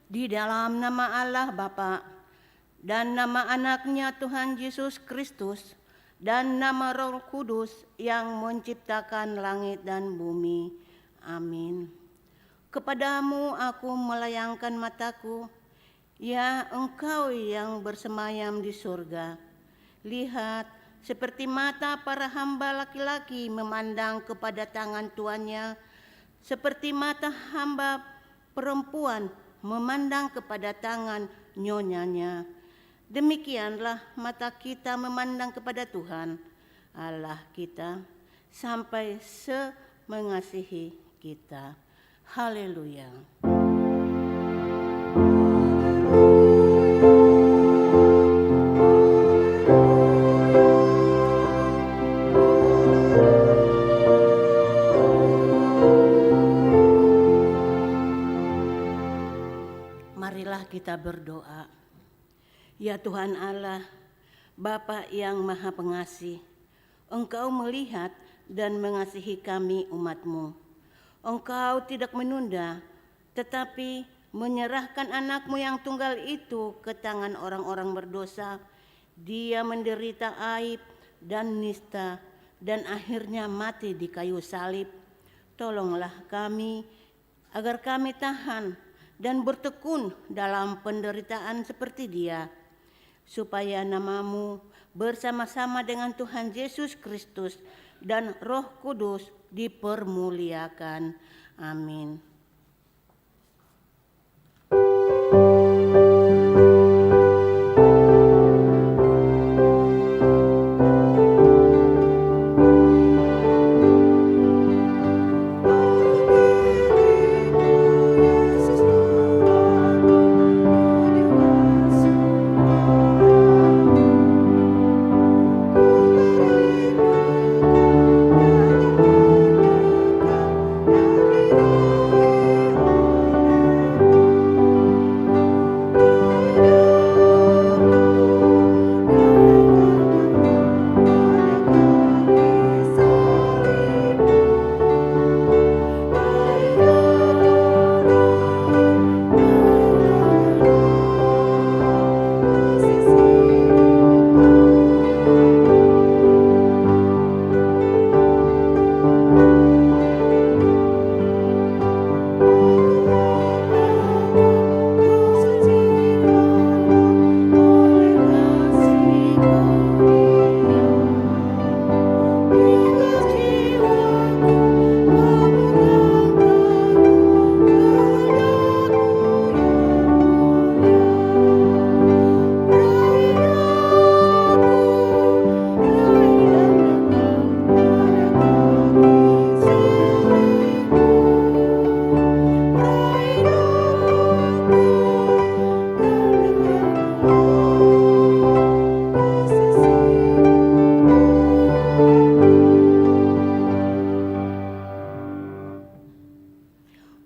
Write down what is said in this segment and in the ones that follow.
Di dalam nama Allah Bapa dan nama anaknya Tuhan Yesus Kristus dan nama Roh Kudus yang menciptakan langit dan bumi. Amin. Kepadamu aku melayangkan mataku, ya Engkau yang bersemayam di surga. Lihat, seperti mata para hamba laki-laki memandang kepada tangan tuannya, seperti mata hamba perempuan memandang kepada tangan nyonyanya. Demikianlah mata kita memandang kepada Tuhan, Allah kita, sampai mengasihi kita. Haleluya. Marilah kita berdoa. Ya Tuhan Allah, Bapa yang Maha Pengasih, Engkau melihat dan mengasihi kami umat-Mu. Engkau tidak menunda, tetapi menyerahkan anak-Mu yang tunggal itu ke tangan orang-orang berdosa. Dia menderita aib dan nista dan akhirnya mati di kayu salib. Tolonglah kami agar kami tahan dan bertekun dalam penderitaan seperti dia, supaya nama-Mu bersama-sama dengan Tuhan Yesus Kristus dan Roh Kudus dipermuliakan. Amin.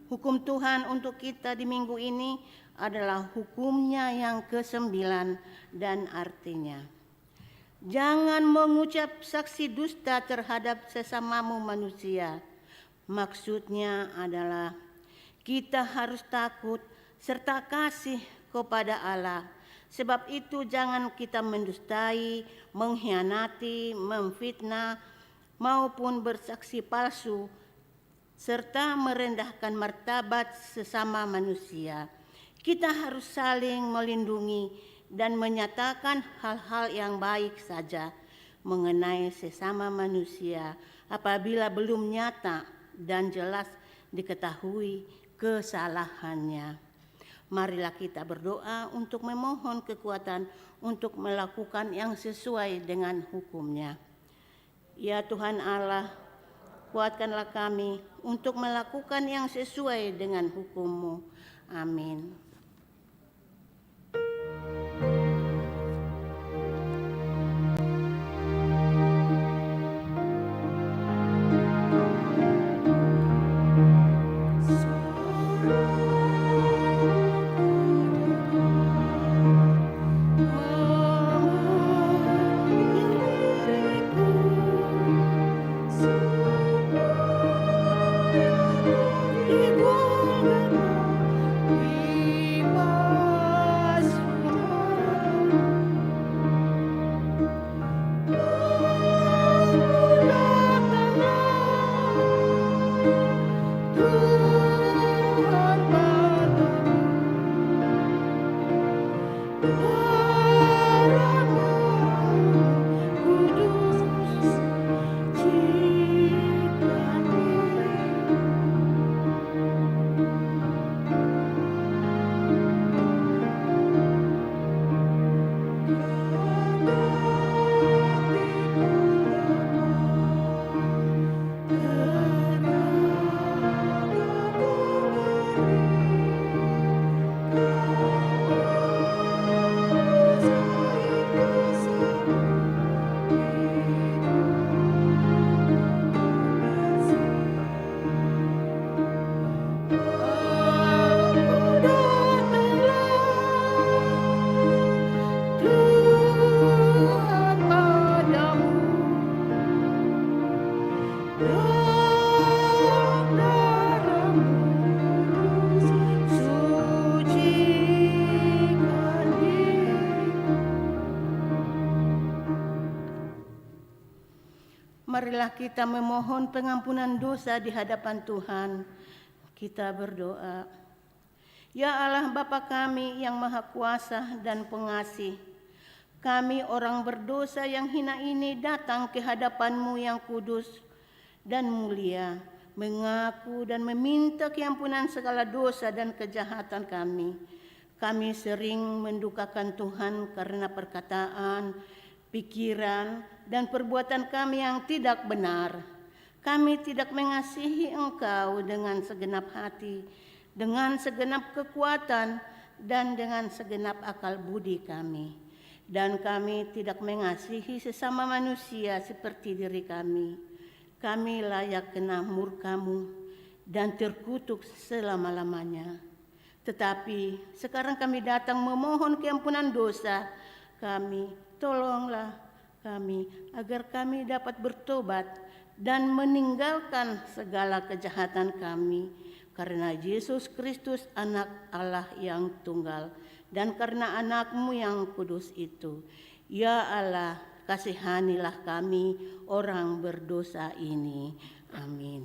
Hukum Tuhan untuk kita di minggu ini adalah hukumnya yang ke-9 dan artinya, jangan mengucap saksi dusta terhadap sesamamu manusia. Maksudnya adalah kita harus takut serta kasih kepada Allah. Sebab itu jangan kita mendustai, mengkhianati, memfitnah, maupun bersaksi palsu, serta merendahkan martabat sesama manusia. Kita harus saling melindungi dan menyatakan hal-hal yang baik saja mengenai sesama manusia apabila belum nyata dan jelas diketahui kesalahannya. Marilah kita berdoa untuk memohon kekuatan untuk melakukan yang sesuai dengan hukum-Nya. Ya Tuhan Allah, kuatkanlah kami untuk melakukan yang sesuai dengan hukum-Mu. Amin. Di Marilah kita memohon pengampunan dosa di hadapan Tuhan. Kita berdoa. Ya Allah Bapa kami yang Maha Kuasa dan Pengasih, kami orang berdosa yang hina ini datang ke hadapan-Mu yang kudus dan mulia, mengaku dan meminta keampunan segala dosa dan kejahatan kami. Kami sering mendukakan Tuhan karena perkataan, pikiran, dan perbuatan kami yang tidak benar. Kami tidak mengasihi Engkau dengan segenap hati, dengan segenap kekuatan, dan dengan segenap akal budi kami. Dan kami tidak mengasihi sesama manusia seperti diri kami. Kami layak kena murka-Mu dan terkutuk selama-lamanya. Tetapi sekarang kami datang memohon keampunan dosa kami. Tolonglah kami agar kami dapat bertobat dan meninggalkan segala kejahatan kami, karena Yesus Kristus anak Allah yang tunggal dan karena anak-Mu yang kudus itu. Ya Allah, kasihanilah kami orang berdosa ini. Amin.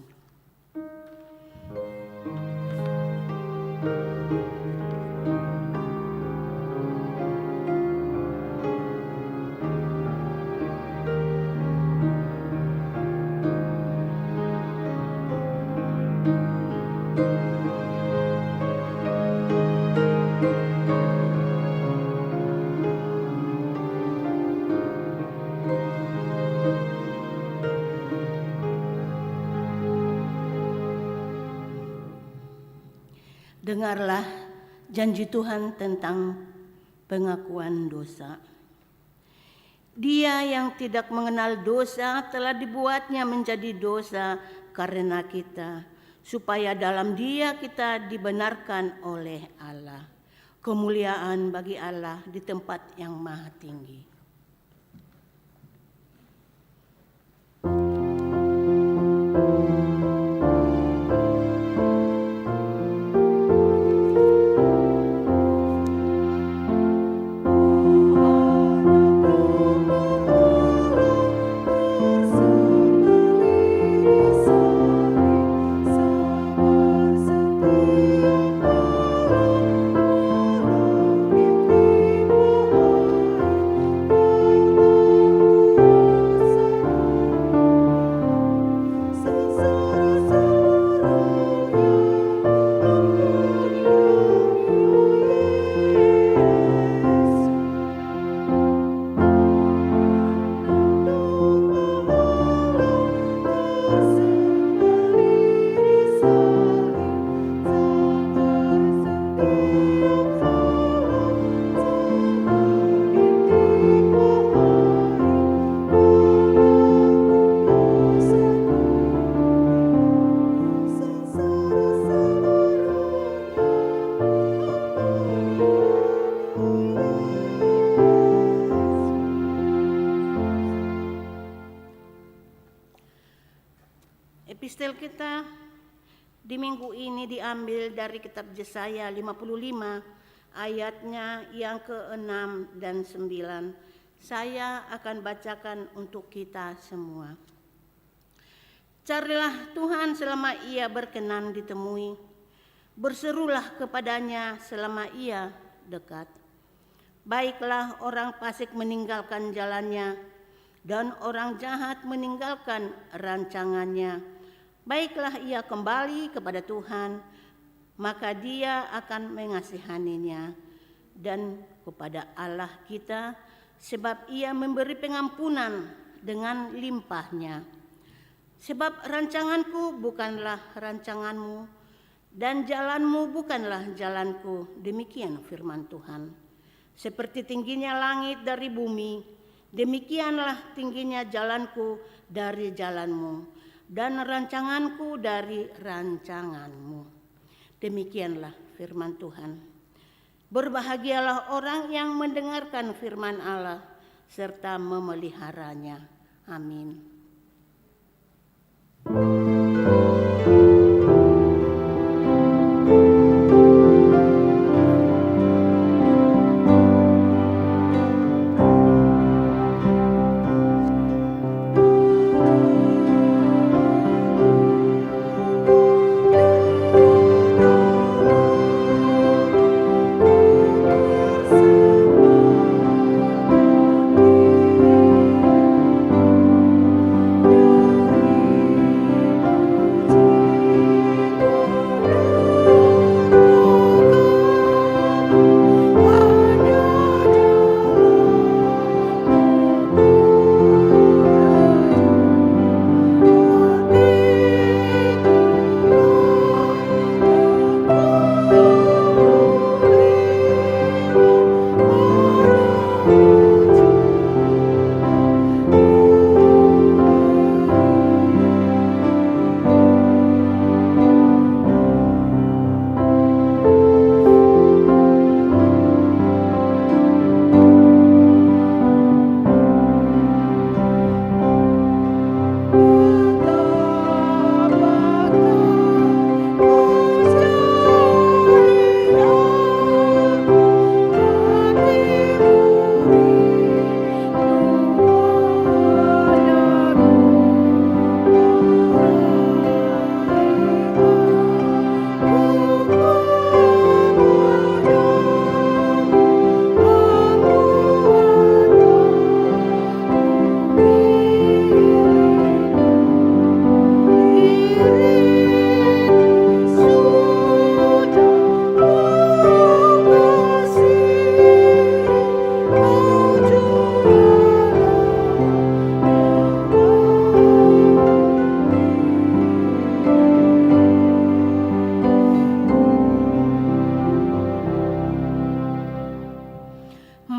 Dengarlah janji Tuhan tentang pengakuan dosa. Dia yang tidak mengenal dosa telah dibuatnya menjadi dosa karena kita, supaya dalam Dia kita dibenarkan oleh Allah. Kemuliaan bagi Allah di tempat yang maha tinggi. Epistel kita di minggu ini diambil dari kitab Yesaya 55 ayatnya yang ke-6 dan 9. Saya akan bacakan untuk kita semua. Carilah Tuhan selama Ia berkenan ditemui. Berserulah kepadanya selama Ia dekat. Baiklah orang fasik meninggalkan jalannya, dan orang jahat meninggalkan rancangannya. Baiklah ia kembali kepada Tuhan, maka Dia akan mengasihaninya, dan kepada Allah kita, sebab Ia memberi pengampunan dengan limpahnya. Sebab rancanganku bukanlah rancanganmu, dan jalanmu bukanlah jalanku, demikian firman Tuhan. Seperti tingginya langit dari bumi, demikianlah tingginya jalanku dari jalanmu, dan rancanganku dari rancanganmu. Demikianlah firman Tuhan. Berbahagialah orang yang mendengarkan firman Allah serta memeliharanya. Amin.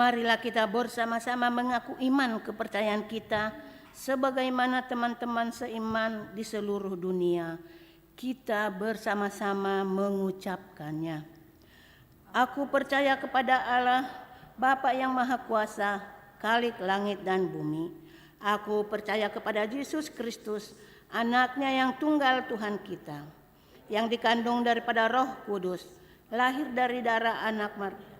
Marilah kita bersama-sama mengaku iman kepercayaan kita sebagaimana teman-teman seiman di seluruh dunia. Kita bersama-sama mengucapkannya. Aku percaya kepada Allah, Bapa yang Maha Kuasa, Khalik langit dan bumi. Aku percaya kepada Yesus Kristus, Anaknya yang tunggal Tuhan kita, yang dikandung daripada Roh Kudus, lahir dari darah anak Maria,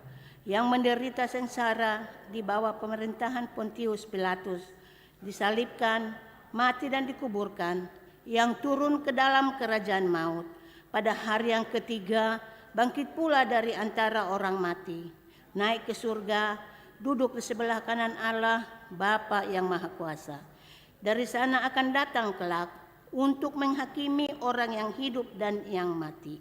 yang menderita sengsara di bawah pemerintahan Pontius Pilatus, disalibkan, mati dan dikuburkan, yang turun ke dalam kerajaan maut, pada hari yang ketiga bangkit pula dari antara orang mati, naik ke surga, duduk di sebelah kanan Allah, Bapa yang Maha Kuasa. Dari sana akan datang kelak untuk menghakimi orang yang hidup dan yang mati.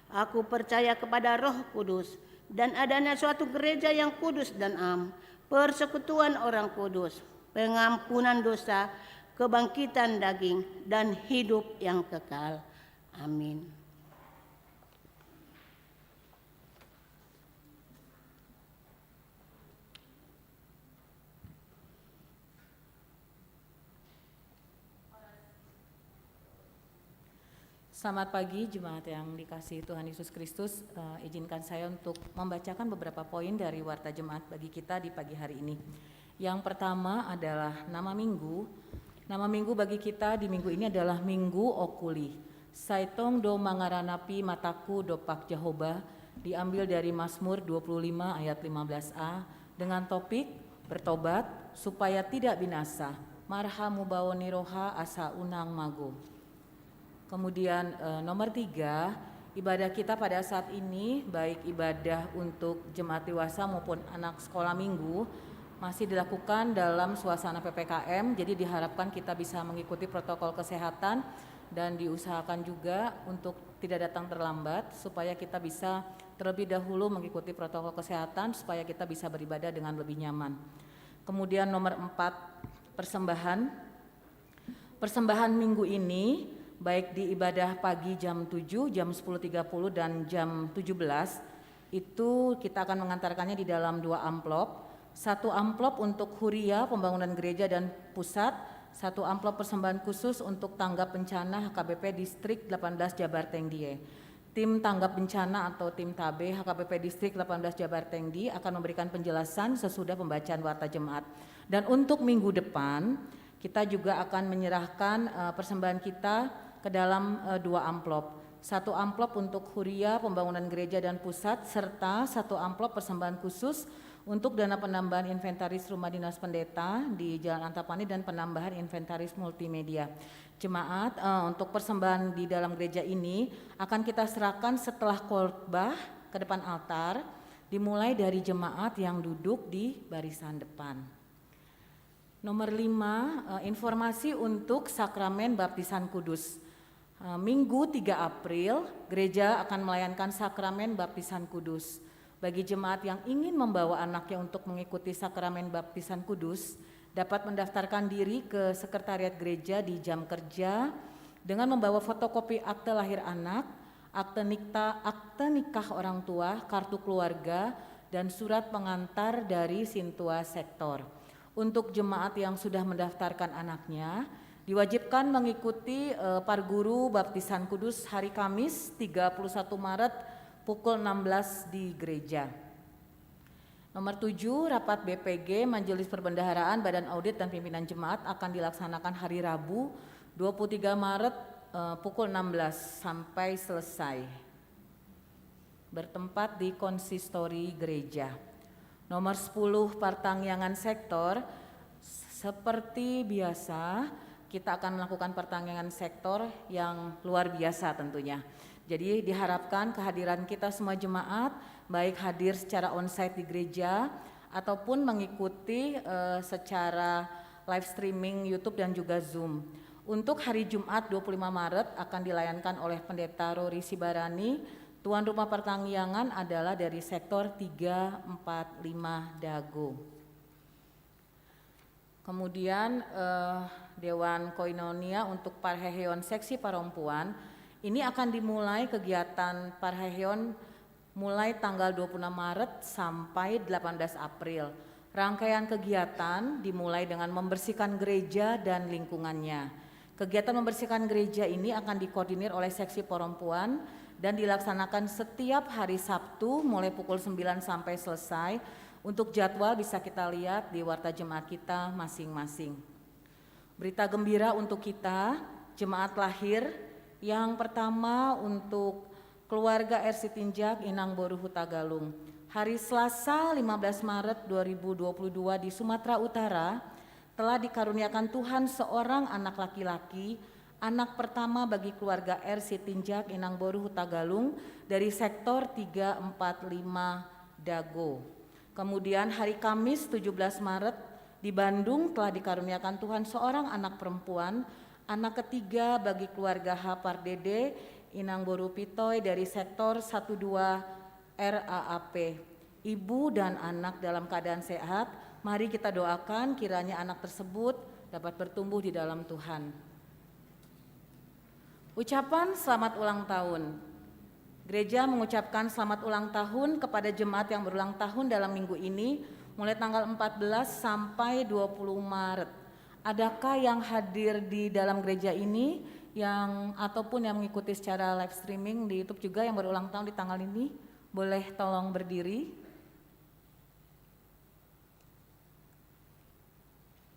Aku percaya kepada Roh Kudus, dan adanya suatu gereja yang kudus dan am, persekutuan orang kudus, pengampunan dosa, kebangkitan daging, dan hidup yang kekal. Amin. Selamat pagi jemaat yang dikasihi Tuhan Yesus Kristus. Izinkan saya untuk membacakan beberapa poin dari Warta Jemaat bagi kita di pagi hari ini. Yang pertama adalah nama minggu. Nama minggu bagi kita di minggu ini adalah Minggu Okuli. Saitong do mangaranapi mataku do pak Jehovah, diambil dari Mazmur 25 ayat 15a dengan topik bertobat supaya tidak binasa. Marhamu bawoni roha asa unang mago. Kemudian nomor 3, Ibadah kita pada saat ini, baik ibadah untuk jemaat dewasa maupun anak sekolah minggu, masih dilakukan dalam suasana PPKM, jadi diharapkan kita bisa mengikuti protokol kesehatan dan diusahakan juga untuk tidak datang terlambat supaya kita bisa terlebih dahulu mengikuti protokol kesehatan supaya kita bisa beribadah dengan lebih nyaman. Kemudian nomor 4, persembahan minggu ini baik di ibadah pagi jam 7, jam 10.30 dan jam 17 itu kita akan mengantarkannya di dalam 2 amplop. 1 amplop untuk huria pembangunan gereja dan pusat, 1 amplop persembahan khusus untuk tanggap bencana HKBP Distrik 18 Jabar Tengdie. Tim tanggap bencana atau tim TABE HKBP Distrik 18 Jabar Tengdi akan memberikan penjelasan sesudah pembacaan warta jemaat. Dan untuk minggu depan kita juga akan menyerahkan persembahan kita ke dalam 2 amplop. 1 amplop untuk huria pembangunan gereja dan pusat serta 1 amplop persembahan khusus untuk dana penambahan inventaris rumah dinas pendeta di Jalan Antapani dan penambahan inventaris multimedia. Jemaat, untuk persembahan di dalam gereja ini akan kita serahkan setelah khotbah ke depan altar, dimulai dari jemaat yang duduk di barisan depan. Nomor 5, informasi untuk sakramen baptisan kudus. Minggu 3 April, gereja akan melayankan sakramen baptisan kudus. Bagi jemaat yang ingin membawa anaknya untuk mengikuti sakramen baptisan kudus, dapat mendaftarkan diri ke sekretariat gereja di jam kerja dengan membawa fotokopi akte lahir anak, akte nikah orang tua, kartu keluarga, dan surat pengantar dari Sintua Sektor. Untuk jemaat yang sudah mendaftarkan anaknya, diwajibkan mengikuti Parguru Baptisan Kudus hari Kamis 31 Maret pukul 16 di gereja. Nomor 7, rapat BPG Majelis Perbendaharaan Badan Audit dan Pimpinan Jemaat akan dilaksanakan hari Rabu 23 Maret pukul 16 sampai selesai. Bertempat di konsistori gereja. Nomor 10, pertangyangan sektor. Seperti biasa, kita akan melakukan pertangyangan sektor yang luar biasa tentunya. Jadi diharapkan kehadiran kita semua jemaat, baik hadir secara onsite di gereja ataupun mengikuti secara live streaming YouTube dan juga Zoom. Untuk hari Jumat 25 Maret akan dilayankan oleh Pendeta Rory Sibarani. Tuan rumah pertangyangan adalah dari sektor 345 Dago. Kemudian Dewan Koinonia untuk Parheheon seksi perempuan ini akan dimulai kegiatan Parheheon mulai tanggal 26 Maret sampai 18 April. Rangkaian kegiatan dimulai dengan membersihkan gereja dan lingkungannya. Kegiatan membersihkan gereja ini akan dikoordinir oleh seksi perempuan dan dilaksanakan setiap hari Sabtu mulai pukul 9 sampai selesai. Untuk jadwal bisa kita lihat di warta jemaat kita masing-masing. Berita gembira untuk kita, jemaat lahir. Yang pertama untuk keluarga RC Tinjak Inang Boru Hutagalung. Hari Selasa 15 Maret 2022 di Sumatera Utara telah dikaruniakan Tuhan seorang anak laki-laki, anak pertama bagi keluarga RC Tinjak Inang Boru Hutagalung dari sektor 345 Dago. Kemudian hari Kamis 17 Maret di Bandung telah dikaruniakan Tuhan seorang anak perempuan, anak ketiga bagi keluarga Hapardede Inang Boru Pitoy dari sektor 12 RAAP. Ibu dan anak dalam keadaan sehat, mari kita doakan kiranya anak tersebut dapat bertumbuh di dalam Tuhan. Ucapan selamat ulang tahun. Gereja mengucapkan selamat ulang tahun kepada jemaat yang berulang tahun dalam minggu ini mulai tanggal 14 sampai 20 Maret. Adakah yang hadir di dalam gereja ini yang ataupun yang mengikuti secara live streaming di YouTube juga yang berulang tahun di tanggal ini? Boleh tolong berdiri?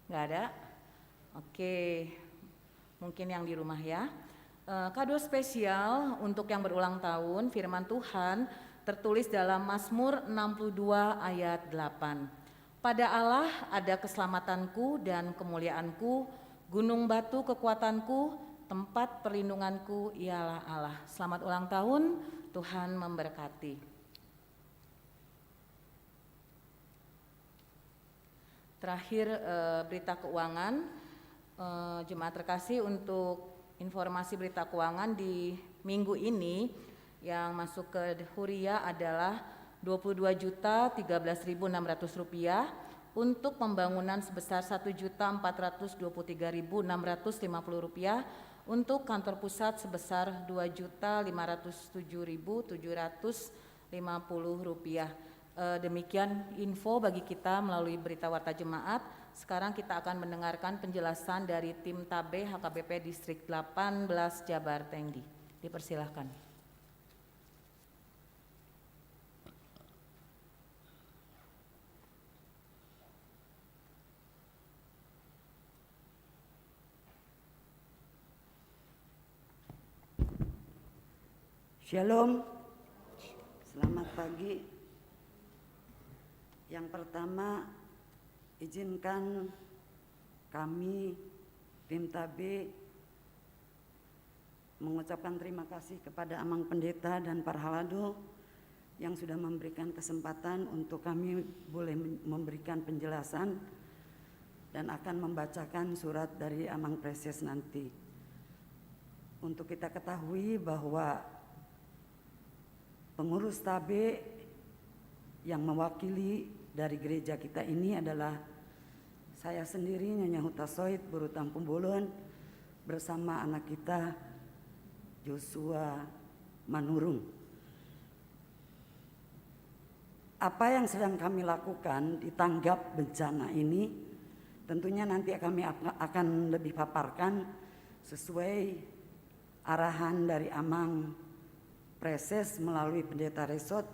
Nggak ada? Oke, mungkin yang di rumah ya. Kado spesial untuk yang berulang tahun, firman Tuhan tertulis dalam Mazmur 62 ayat 8. Pada Allah ada keselamatanku dan kemuliaanku, gunung batu kekuatanku, tempat perlindunganku ialah Allah. Selamat ulang tahun, Tuhan memberkati. Terakhir berita keuangan, jemaat terkasih, untuk informasi berita keuangan di minggu ini yang masuk ke Huria adalah Rp22.013.600 untuk pembangunan sebesar Rp1.423.650, untuk kantor pusat sebesar Rp2.507.750. Demikian info bagi kita melalui berita Warta Jemaat. Sekarang kita akan mendengarkan penjelasan dari tim TABE HKBP Distrik 18 Jabar Tengdi. Dipersilahkan. Shalom, selamat pagi. Yang pertama, izinkan kami tim TABE mengucapkan terima kasih kepada Amang Pendeta dan para halado yang sudah memberikan kesempatan untuk kami boleh memberikan penjelasan dan akan membacakan surat dari Amang Preses nanti. Untuk kita ketahui bahwa pengurus TABE yang mewakili dari gereja kita ini adalah saya sendiri, Nyonya Huta Soit Buru Tampung Bolon, bersama anak kita Joshua Manurung. Apa yang sedang kami lakukan di tanggap bencana ini tentunya nanti kami akan lebih paparkan sesuai arahan dari Amang Preses melalui Pendeta Resot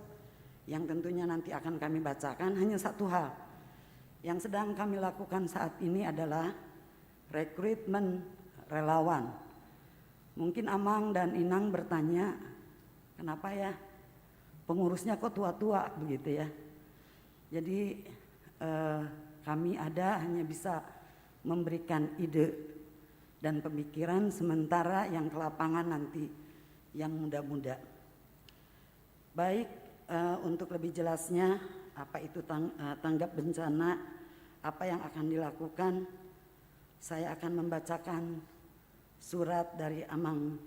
yang tentunya nanti akan kami bacakan. Hanya satu hal yang sedang kami lakukan saat ini adalah rekrutmen relawan. Mungkin Amang dan Inang bertanya, kenapa ya pengurusnya kok tua-tua begitu ya. Jadi kami hanya bisa memberikan ide dan pemikiran, sementara yang ke lapangan nanti yang muda-muda. Baik, untuk lebih jelasnya apa itu tanggap bencana, apa yang akan dilakukan, saya akan membacakan surat dari Amang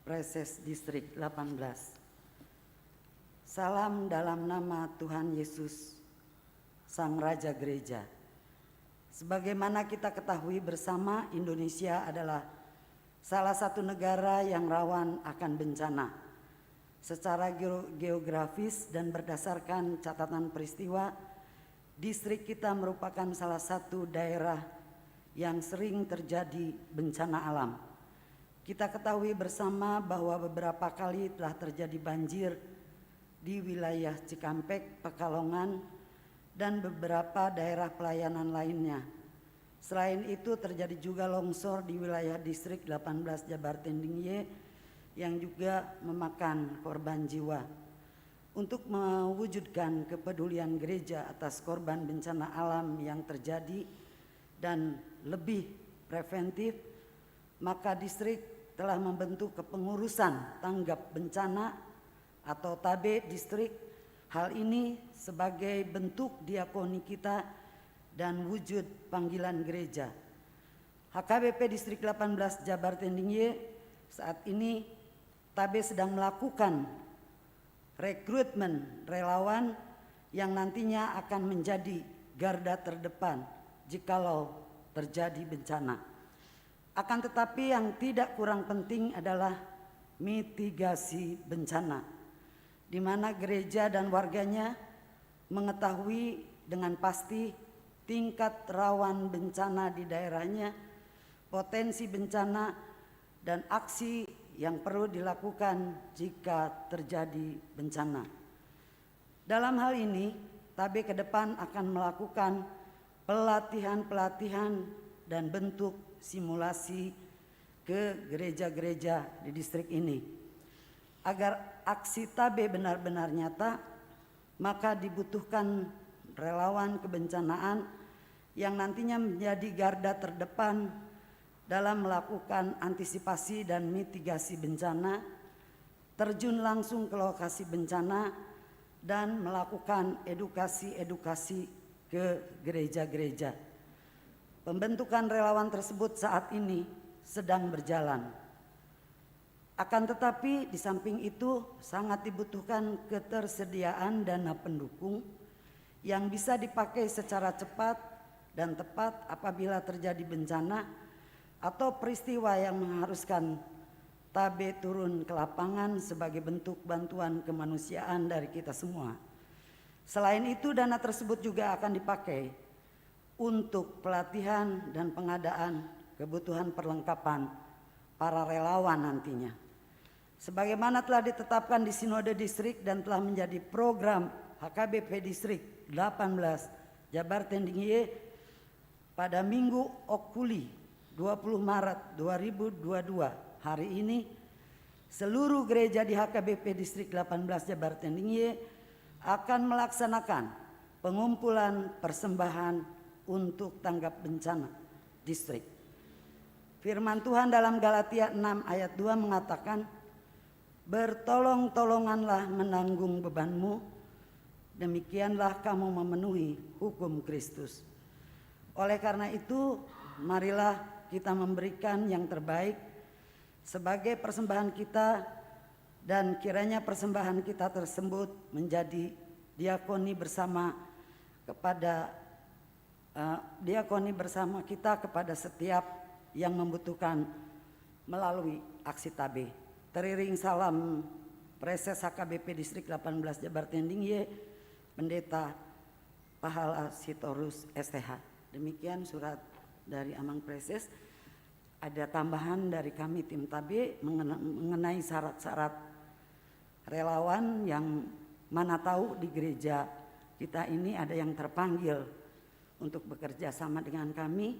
Preses Distrik 18. Salam dalam nama Tuhan Yesus, Sang Raja Gereja. Sebagaimana kita ketahui bersama, Indonesia adalah salah satu negara yang rawan akan bencana. Secara geografis dan berdasarkan catatan peristiwa, distrik kita merupakan salah satu daerah yang sering terjadi bencana alam. Kita ketahui bersama bahwa beberapa kali telah terjadi banjir di wilayah Cikampek, Pekalongan, dan beberapa daerah pelayanan lainnya. Selain itu terjadi juga longsor di wilayah distrik 18 Jabar Tendingye yang juga memakan korban jiwa. Untuk mewujudkan kepedulian gereja atas korban bencana alam yang terjadi dan lebih preventif, maka distrik telah membentuk kepengurusan tanggap bencana atau TABE distrik. Hal ini sebagai bentuk diakoni kita dan wujud panggilan gereja. HKBP Distrik 18 Jabar Tendingye saat ini TABE sedang melakukan rekrutmen relawan yang nantinya akan menjadi garda terdepan jikalau terjadi bencana. Akan tetapi yang tidak kurang penting adalah mitigasi bencana, di mana gereja dan warganya mengetahui dengan pasti tingkat rawan bencana di daerahnya, potensi bencana, dan aksi yang perlu dilakukan jika terjadi bencana. Dalam hal ini, TABE ke depan akan melakukan pelatihan-pelatihan dan bentuk simulasi ke gereja-gereja di distrik ini. Agar aksi TABE benar-benar nyata, maka dibutuhkan relawan kebencanaan yang nantinya menjadi garda terdepan dalam melakukan antisipasi dan mitigasi bencana, terjun langsung ke lokasi bencana, dan melakukan edukasi-edukasi ke gereja-gereja. Pembentukan relawan tersebut saat ini sedang berjalan. Akan tetapi di samping itu sangat dibutuhkan ketersediaan dana pendukung yang bisa dipakai secara cepat dan tepat apabila terjadi bencana atau peristiwa yang mengharuskan TABE turun ke lapangan sebagai bentuk bantuan kemanusiaan dari kita semua. Selain itu, dana tersebut juga akan dipakai untuk pelatihan dan pengadaan kebutuhan perlengkapan para relawan nantinya. Sebagaimana telah ditetapkan di Sinode Distrik dan telah menjadi program HKBP Distrik 18 Jabar Tendingye pada Minggu Okuli 20 Maret 2022 hari ini, seluruh gereja di HKBP Distrik 18 Jabar Tendingye akan melaksanakan pengumpulan persembahan untuk tanggap bencana distrik. Firman Tuhan dalam Galatia 6 ayat 2 mengatakan, bertolong-tolonganlah menanggung bebanmu, demikianlah kamu memenuhi hukum Kristus. Oleh karena itu, marilah kita memberikan yang terbaik sebagai persembahan kita, dan kiranya persembahan kita tersebut menjadi diakoni bersama kita kepada setiap yang membutuhkan melalui aksi TABE. Teriring salam Preses HKBP Distrik 18 Jabar Tendingye, Pendeta Pahala Sitorus STH. Demikian surat dari Amang Preses. Ada tambahan dari kami tim TABE mengenai syarat-syarat relawan yang mana tahu di gereja kita ini ada yang terpanggil untuk bekerja sama dengan kami.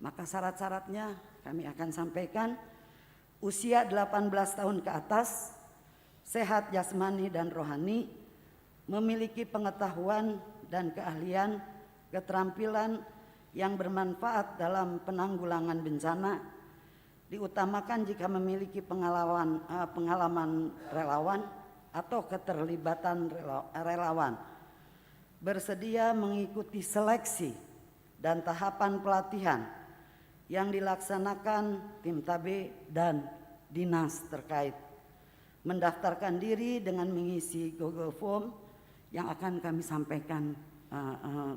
Maka syarat-syaratnya kami akan sampaikan. Usia 18 tahun ke atas, sehat jasmani dan rohani, memiliki pengetahuan dan keahlian, keterampilan yang bermanfaat dalam penanggulangan bencana, diutamakan jika memiliki pengalaman relawan atau keterlibatan relawan, bersedia mengikuti seleksi dan tahapan pelatihan yang dilaksanakan tim TABE dan dinas terkait, mendaftarkan diri dengan mengisi Google Form yang akan kami sampaikan,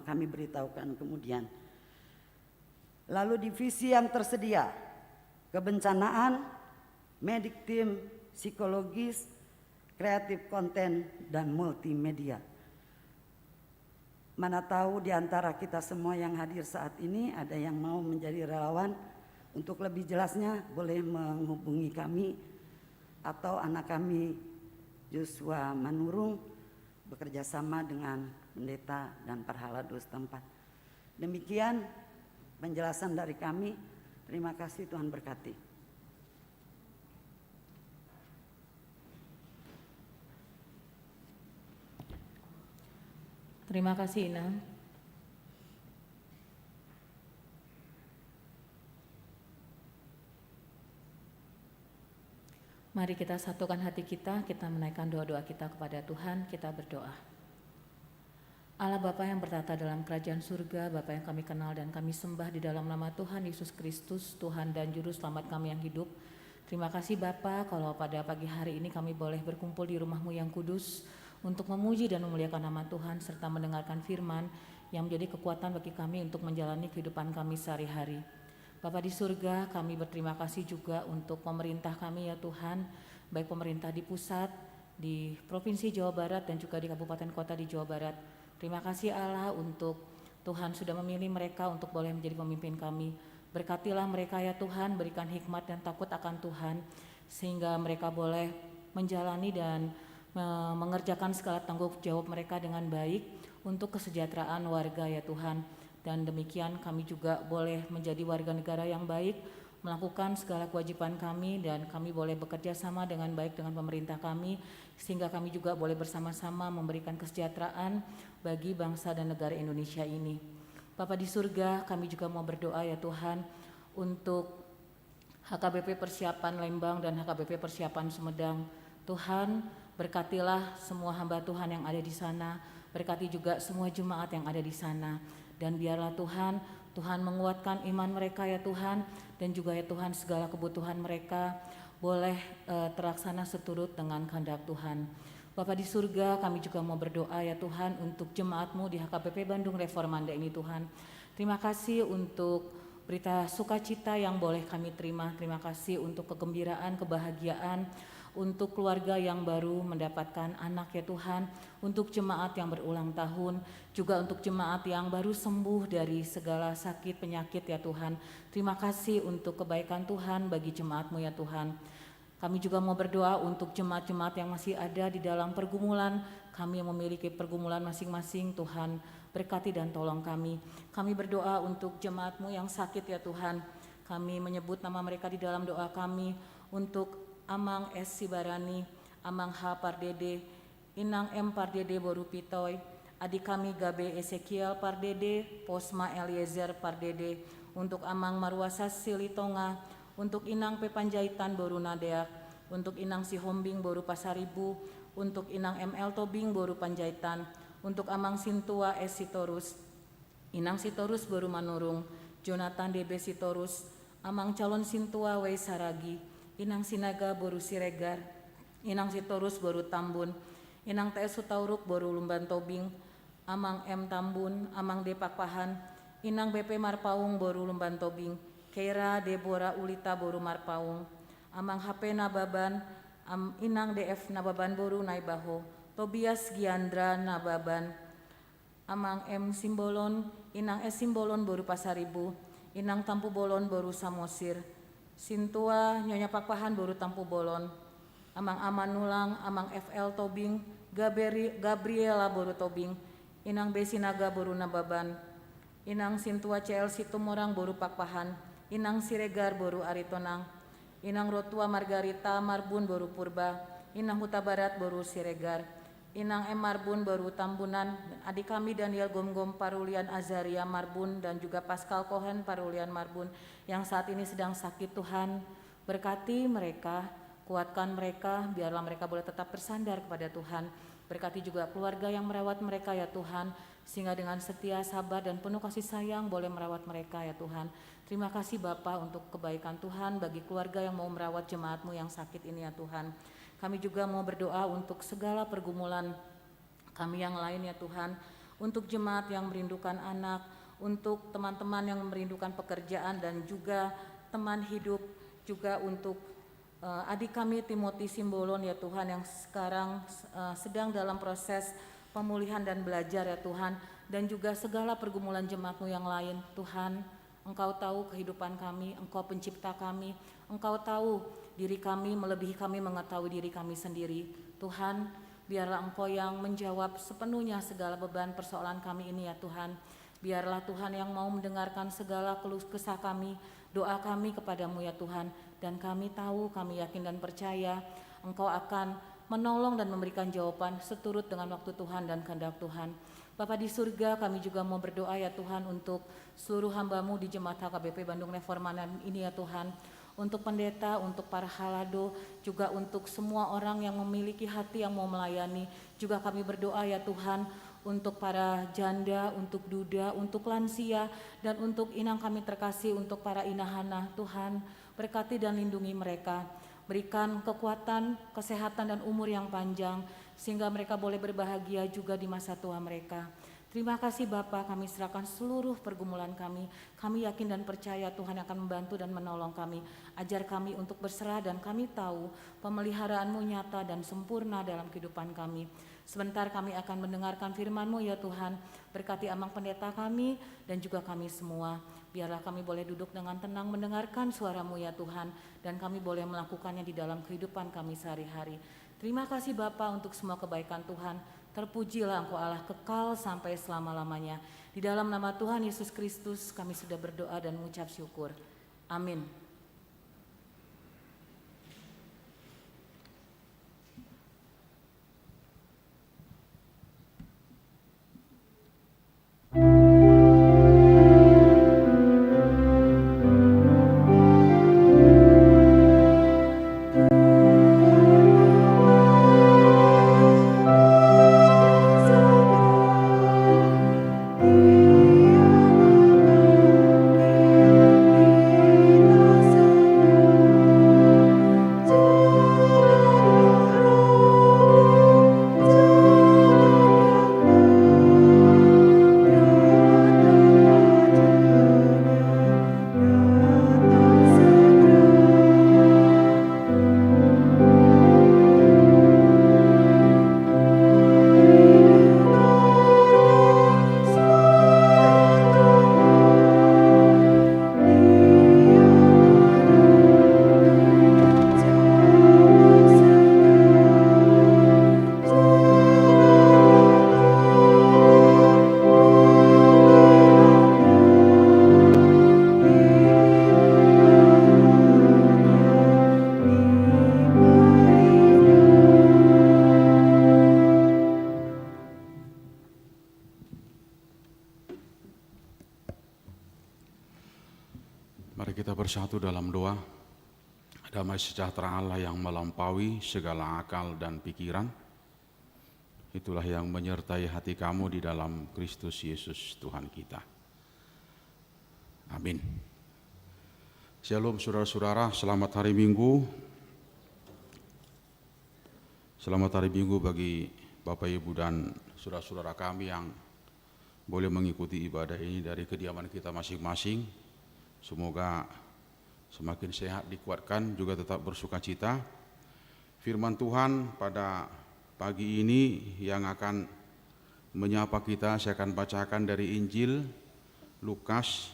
kami beritahukan kemudian. Lalu divisi yang tersedia, kebencanaan, medik tim, psikologis, kreatif konten, dan multimedia. Mana tahu di antara kita semua yang hadir saat ini ada yang mau menjadi relawan. Untuk lebih jelasnya boleh menghubungi kami atau anak kami Joshua Manurung bekerja sama dengan pendeta dan parhaladu setempat. Demikian penjelasan dari kami. Terima kasih, Tuhan berkati. Terima kasih, Ina. Mari kita satukan hati kita menaikkan doa-doa kita kepada Tuhan, kita berdoa. Allah Bapa yang bertata dalam kerajaan surga, Bapa yang kami kenal dan kami sembah di dalam nama Tuhan Yesus Kristus, Tuhan dan Juru Selamat kami yang hidup. Terima kasih Bapa kalau pada pagi hari ini kami boleh berkumpul di rumah-Mu yang kudus untuk memuji dan memuliakan nama Tuhan serta mendengarkan firman yang menjadi kekuatan bagi kami untuk menjalani kehidupan kami sehari-hari. Bapa di surga, kami berterima kasih juga untuk pemerintah kami ya Tuhan, baik pemerintah di pusat, di Provinsi Jawa Barat dan juga di kabupaten kota di Jawa Barat. Terima kasih Allah untuk Tuhan sudah memilih mereka untuk boleh menjadi pemimpin kami. Berkatilah mereka ya Tuhan, berikan hikmat dan takut akan Tuhan, sehingga mereka boleh menjalani dan mengerjakan segala tanggung jawab mereka dengan baik untuk kesejahteraan warga ya Tuhan. Dan demikian kami juga boleh menjadi warga negara yang baik, melakukan segala kewajiban kami, dan kami boleh bekerja sama dengan baik dengan pemerintah kami, sehingga kami juga boleh bersama-sama memberikan kesejahteraan bagi bangsa dan negara Indonesia ini. Bapa di surga, kami juga mau berdoa ya Tuhan untuk HKBP Persiapan Lembang dan HKBP Persiapan Sumedang. Tuhan, berkatilah semua hamba Tuhan yang ada di sana, berkati juga semua jemaat yang ada di sana. Dan biarlah Tuhan menguatkan iman mereka ya Tuhan, dan juga ya Tuhan segala kebutuhan mereka boleh terlaksana seturut dengan kehendak Tuhan. Bapa di surga, kami juga mau berdoa ya Tuhan untuk jemaat-Mu di HKBP Bandung Reformanda ini Tuhan. Terima kasih untuk berita sukacita yang boleh kami terima. Terima kasih untuk kegembiraan, kebahagiaan, untuk keluarga yang baru mendapatkan anak ya Tuhan, untuk jemaat yang berulang tahun, juga untuk jemaat yang baru sembuh dari segala sakit penyakit ya Tuhan. Terima kasih untuk kebaikan Tuhan bagi jemaat-Mu ya Tuhan. Kami juga mau berdoa untuk jemaat-jemaat yang masih ada di dalam pergumulan. Kami yang memiliki pergumulan masing-masing, Tuhan berkati dan tolong kami. Kami berdoa untuk jemaat-Mu yang sakit ya Tuhan. Kami menyebut nama mereka di dalam doa kami untuk Amang S. Sibarani, Amang H. Pardede, Inang M. Pardede Boru Pitoy, adik kami Gabe Ezekiel Pardede, Posma Eliezer Pardede, untuk Amang Marwasa Silitonga, untuk Inang P. Panjaitan Boru Nadeak, untuk Inang Sihombing Boru Pasaribu, untuk Inang ML Tobing Boru Panjaitan, untuk Amang Sintua S. Sitorus, Inang Sitorus Boru Manurung, Jonathan DB Sitorus, Amang Calon Sintua W. Saragi, Inang Sinaga Boru Siregar, Inang Sitorus Boru Tambun, Inang TS Sutauruk Boru Lumban Tobing, Amang M. Tambun, Amang D. Pakpahan, Inang BP Marpaung Boru Lumban Tobing, Keira Deborah Ulita Boru Marpaung, Amang HP Nababan, Inang DF Nababan Boru Naibaho, Tobias Giandra Nababan, Amang M. Simbolon, Inang S. Simbolon Boru Pasaribu, Inang Tampu Bolon Boru Samosir, Sintua Nyonya Pakpahan Boru Tampu Bolon, Amang Amanulang, Amang FL Tobing, Gabriela Boru Tobing, Inang B. Sinaga Boru Nababan, Inang Sintua CL Situmorang Boru Pakpahan, Inang Siregar Boru Aritonang, Inang Rotua Margarita Marbun Boru Purba, Inang Huta Barat Boru Siregar, Inang M. Marbun Boru Tambunan, adik kami Daniel Gomgom Parulian Azaria Marbun, dan juga Pascal Cohen Parulian Marbun yang saat ini sedang sakit. Tuhan, berkati mereka, kuatkan mereka, biarlah mereka boleh tetap bersandar kepada Tuhan. Berkati juga keluarga yang merawat mereka ya Tuhan, sehingga dengan setia, sabar, dan penuh kasih sayang boleh merawat mereka ya Tuhan. Terima kasih Bapa untuk kebaikan Tuhan bagi keluarga yang mau merawat jemaat-Mu yang sakit ini ya Tuhan. Kami juga mau berdoa untuk segala pergumulan kami yang lain ya Tuhan, untuk jemaat yang merindukan anak, untuk teman-teman yang merindukan pekerjaan dan juga teman hidup, juga untuk adik kami Timothy Simbolon ya Tuhan yang sekarang sedang dalam proses pemulihan dan belajar ya Tuhan, dan juga segala pergumulan jemaat-Mu yang lain. Tuhan, Engkau tahu kehidupan kami, Engkau pencipta kami, Engkau tahu diri kami melebihi kami mengetahui diri kami sendiri. Tuhan, biarlah Engkau yang menjawab sepenuhnya segala beban persoalan kami ini ya Tuhan. Biarlah Tuhan yang mau mendengarkan segala keluh kesah kami, doa kami kepadamu ya Tuhan. Dan kami tahu, kami yakin dan percaya Engkau akan menolong dan memberikan jawaban seturut dengan waktu Tuhan dan kehendak Tuhan. Bapa di surga, kami juga mau berdoa ya Tuhan untuk seluruh hamba-Mu di Jemaat HKBP Bandung Reformanda ini ya Tuhan. Untuk pendeta, untuk para halado, juga untuk semua orang yang memiliki hati yang mau melayani. Juga kami berdoa ya Tuhan untuk para janda, untuk duda, untuk lansia, dan untuk inang kami terkasih, untuk para inahana. Tuhan, berkati dan lindungi mereka. Berikan kekuatan, kesehatan, dan umur yang panjang, sehingga mereka boleh berbahagia juga di masa tua mereka. Terima kasih Bapa, kami serahkan seluruh pergumulan kami. Kami yakin dan percaya Tuhan akan membantu dan menolong kami. Ajar kami untuk berserah, dan kami tahu pemeliharaanmu nyata dan sempurna dalam kehidupan kami. Sebentar kami akan mendengarkan firman-Mu ya Tuhan. Berkati amang pendeta kami dan juga kami semua. Biarlah kami boleh duduk dengan tenang mendengarkan suara-Mu ya Tuhan, dan kami boleh melakukannya di dalam kehidupan kami sehari-hari. Terima kasih Bapa untuk semua kebaikan Tuhan. Terpujilah Engkau Allah kekal sampai selama-lamanya. Di dalam nama Tuhan Yesus Kristus kami sudah berdoa dan mengucap syukur. Amin. Mari kita bersatu dalam doa. Damai sejahtera Allah yang melampaui segala akal dan pikiran, itulah yang menyertai hati kamu di dalam Kristus Yesus Tuhan kita. Amin. Shalom saudara-saudara, selamat hari Minggu. Selamat hari Minggu bagi Bapak Ibu dan saudara-saudara kami yang boleh mengikuti ibadah ini dari kediaman kita masing-masing. Semoga semakin sehat, dikuatkan, juga tetap bersuka cita. Firman Tuhan pada pagi ini yang akan menyapa kita, saya akan bacakan dari Injil Lukas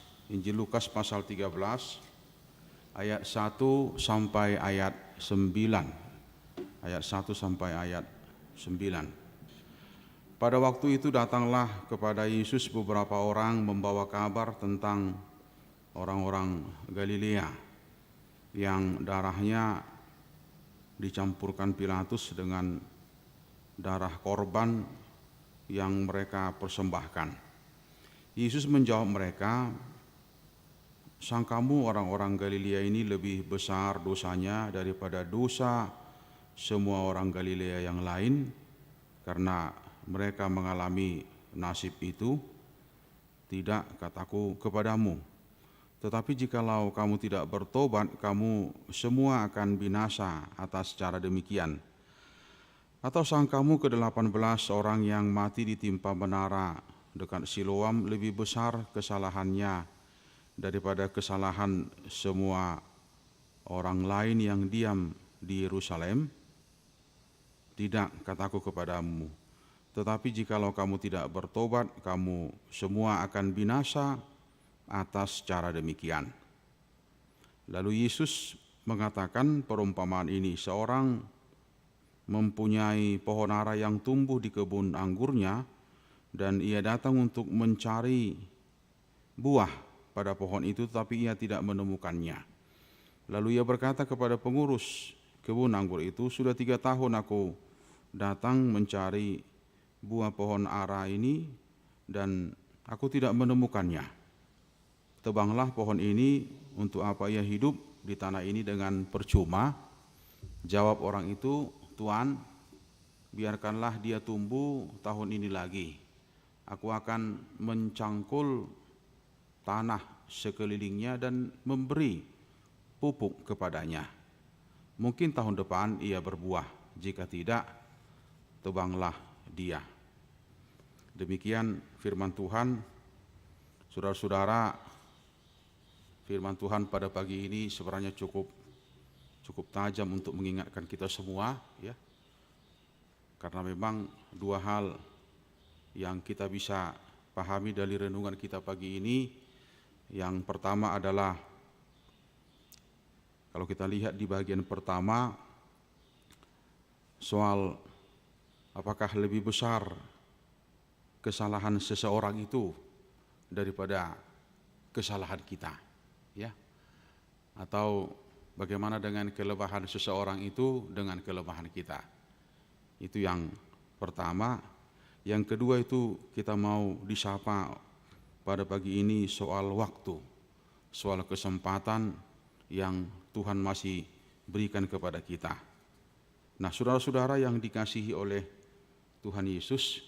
pasal 13 ayat 1 sampai ayat 9. Ayat 1 sampai ayat 9. Pada waktu itu datanglah kepada Yesus beberapa orang membawa kabar tentang orang-orang Galilea yang darahnya dicampurkan Pilatus dengan darah korban yang mereka persembahkan. Yesus menjawab mereka, "Sangkamu orang-orang Galilea ini lebih besar dosanya daripada dosa semua orang Galilea yang lain karena mereka mengalami nasib itu? Tidak, kataku kepadamu. Tetapi jikalau kamu tidak bertobat, kamu semua akan binasa atas cara demikian. Atau sangkamu ke-18 orang yang mati ditimpa menara dekat Siloam lebih besar kesalahannya daripada kesalahan semua orang lain yang diam di Yerusalem? Tidak, kataku kepadamu. Tetapi jikalau kamu tidak bertobat, kamu semua akan binasa atas cara demikian." Lalu Yesus mengatakan perumpamaan ini, seorang mempunyai pohon ara yang tumbuh di kebun anggurnya, dan ia datang untuk mencari buah pada pohon itu, tetapi ia tidak menemukannya. Lalu ia berkata kepada pengurus kebun anggur itu, "Sudah 3 tahun aku datang mencari buah pohon ara ini, dan aku tidak menemukannya. Tebanglah pohon ini, untuk apa ia hidup di tanah ini dengan percuma?" Jawab orang itu, "Tuan, biarkanlah dia tumbuh tahun ini lagi. Aku akan mencangkul tanah sekelilingnya dan memberi pupuk kepadanya. Mungkin tahun depan ia berbuah, jika tidak, tebanglah dia." Demikian firman Tuhan. Saudara-saudara, firman Tuhan pada pagi ini sebenarnya cukup tajam untuk mengingatkan kita semua, ya. Karena memang 2 hal yang kita bisa pahami dari renungan kita pagi ini. Yang pertama adalah, kalau kita lihat di bagian pertama, soal apakah lebih besar kesalahan seseorang itu daripada kesalahan kita, ya, atau bagaimana dengan kelemahan seseorang itu dengan kelemahan kita. Itu yang pertama. Yang kedua itu kita mau disapa pada pagi ini soal waktu, soal kesempatan yang Tuhan masih berikan kepada kita. Nah, saudara-saudara yang dikasihi oleh Tuhan Yesus,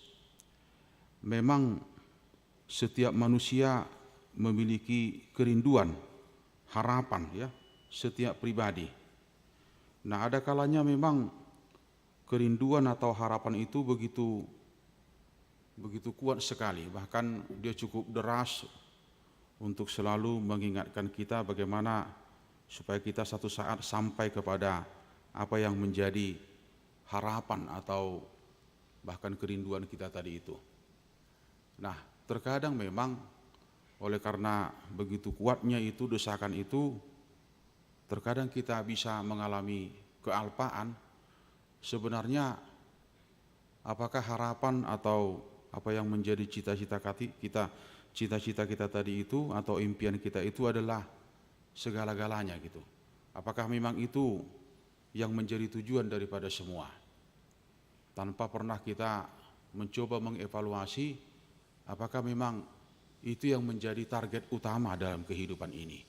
memang setiap manusia memiliki kerinduan, harapan, ya, setiap pribadi. Nah, ada kalanya memang kerinduan atau harapan itu begitu kuat sekali, bahkan dia cukup deras untuk selalu mengingatkan kita bagaimana supaya kita satu saat sampai kepada apa yang menjadi harapan atau bahkan kerinduan kita tadi itu. Nah, terkadang memang oleh karena begitu kuatnya itu desakan itu, terkadang kita bisa mengalami kealpaan. Sebenarnya apakah harapan atau apa yang menjadi cita-cita kita tadi itu atau impian kita itu adalah segala-galanya gitu. Apakah memang itu yang menjadi tujuan daripada semua? Tanpa pernah kita mencoba mengevaluasi apakah memang itu yang menjadi target utama dalam kehidupan ini.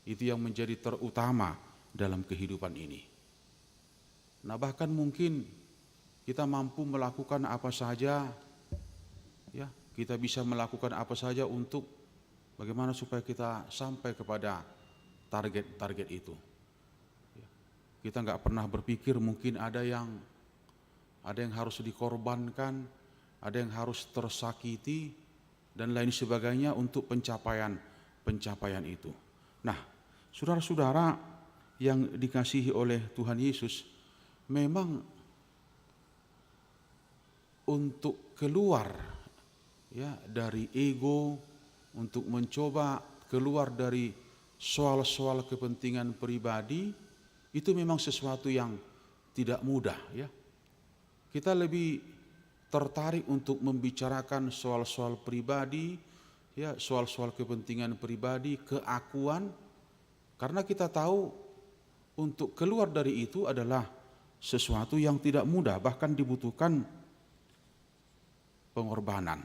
Itu yang menjadi terutama dalam kehidupan ini. Nah, bahkan mungkin kita mampu melakukan apa saja, ya, kita bisa melakukan apa saja untuk bagaimana supaya kita sampai kepada target-target itu. Kita nggak pernah berpikir mungkin ada yang harus dikorbankan, ada yang harus tersakiti, dan lain sebagainya untuk pencapaian itu. Nah, saudara-saudara yang dikasihi oleh Tuhan Yesus, memang untuk keluar ya dari ego, untuk mencoba keluar dari soal-soal kepentingan pribadi, itu memang sesuatu yang tidak mudah ya. Kita lebih tertarik untuk membicarakan soal-soal pribadi, ya, soal-soal kepentingan pribadi, keakuan, karena kita tahu untuk keluar dari itu adalah sesuatu yang tidak mudah, bahkan dibutuhkan pengorbanan.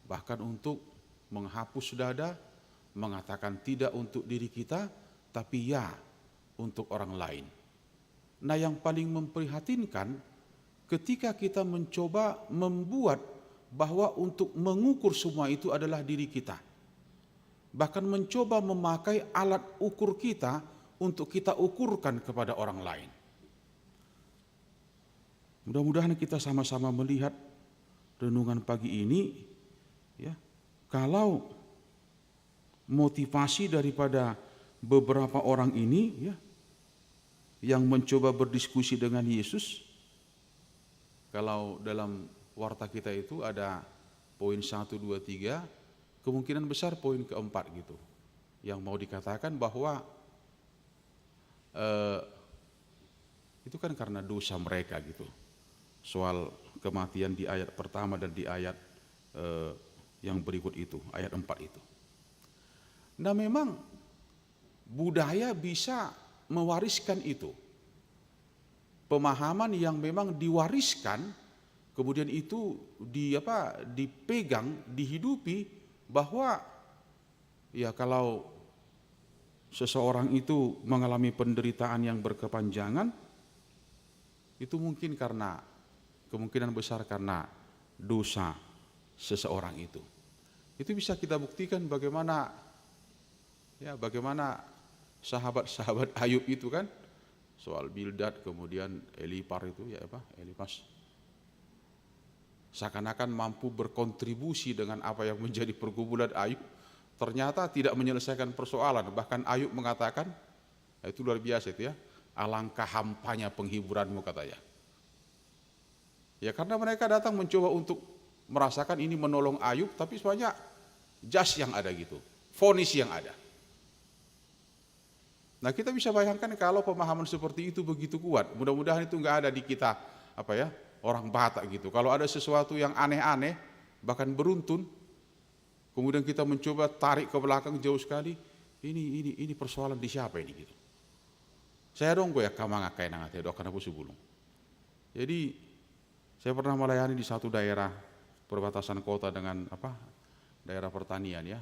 Bahkan untuk menghapus dada, mengatakan tidak untuk diri kita, tapi ya untuk orang lain. Nah, yang paling memprihatinkan ketika kita mencoba membuat bahwa untuk mengukur semua itu adalah diri kita. Bahkan mencoba memakai alat ukur kita untuk kita ukurkan kepada orang lain. Mudah-mudahan kita sama-sama melihat renungan pagi ini, ya, kalau motivasi daripada beberapa orang ini, ya, yang mencoba berdiskusi dengan Yesus, kalau dalam warta kita itu ada poin 1, 2, 3, kemungkinan besar poin keempat gitu, yang mau dikatakan bahwa itu kan karena dosa mereka gitu. Soal kematian di ayat pertama dan di ayat yang berikut itu, ayat 4 itu. Nah, memang budaya bisa mewariskan itu. Pemahaman yang memang diwariskan, kemudian itu dipegang, dihidupi, bahwa ya kalau seseorang itu mengalami penderitaan yang berkepanjangan, itu mungkin kemungkinan besar karena dosa seseorang itu. Itu bisa kita buktikan bagaimana sahabat-sahabat Ayub itu kan, soal Bildad, kemudian Elipar itu Elipas, seakan-akan mampu berkontribusi dengan apa yang menjadi pergumulan Ayub, ternyata tidak menyelesaikan persoalan. Bahkan Ayub mengatakan, itu luar biasa itu ya, alangkah hampanya penghiburanmu, katanya. Ya, karena mereka datang mencoba untuk merasakan ini menolong Ayub, tapi sebenarnya jas yang ada gitu, vonis yang ada. Nah, kita bisa bayangkan kalau pemahaman seperti itu begitu kuat, mudah-mudahan itu enggak ada di kita orang Batak gitu. Kalau ada sesuatu yang aneh-aneh, bahkan beruntun, kemudian kita mencoba tarik ke belakang jauh sekali, ini persoalan di siapa ini gitu. Saya dong gue ya kamangakai nangate doa karena sebelum. Jadi saya pernah melayani di satu daerah perbatasan kota dengan daerah pertanian ya.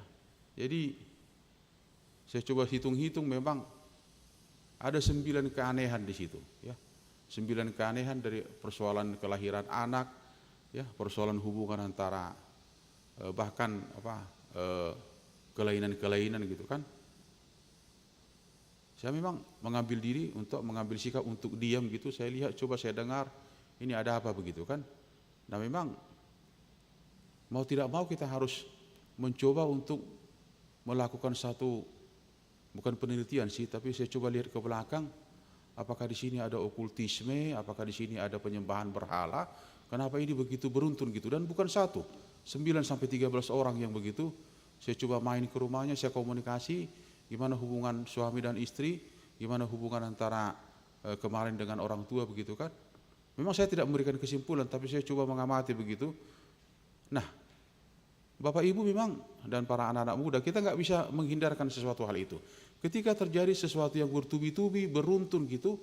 Jadi saya coba hitung-hitung, memang ada 9 keanehan di situ ya. 9 keanehan, dari persoalan kelahiran anak ya, persoalan hubungan antara bahkan kelainan-kelainan gitu kan. Saya memang mengambil diri untuk mengambil sikap untuk diam gitu. Saya lihat, coba saya dengar, ini ada apa begitu kan. Nah, memang mau tidak mau kita harus mencoba untuk melakukan satu, bukan penelitian sih, tapi saya coba lihat ke belakang, apakah di sini ada okultisme, apakah di sini ada penyembahan berhala, kenapa ini begitu beruntun gitu. Dan bukan 1, 9 sampai 13 orang yang begitu. Saya coba main ke rumahnya, saya komunikasi, gimana hubungan suami dan istri, gimana hubungan antara kemarin dengan orang tua begitu kan. Memang saya tidak memberikan kesimpulan, tapi saya coba mengamati begitu. Nah, Bapak Ibu memang dan para anak-anak muda, kita nggak bisa menghindarkan sesuatu hal itu. Ketika terjadi sesuatu yang bertubi-tubi, beruntun gitu,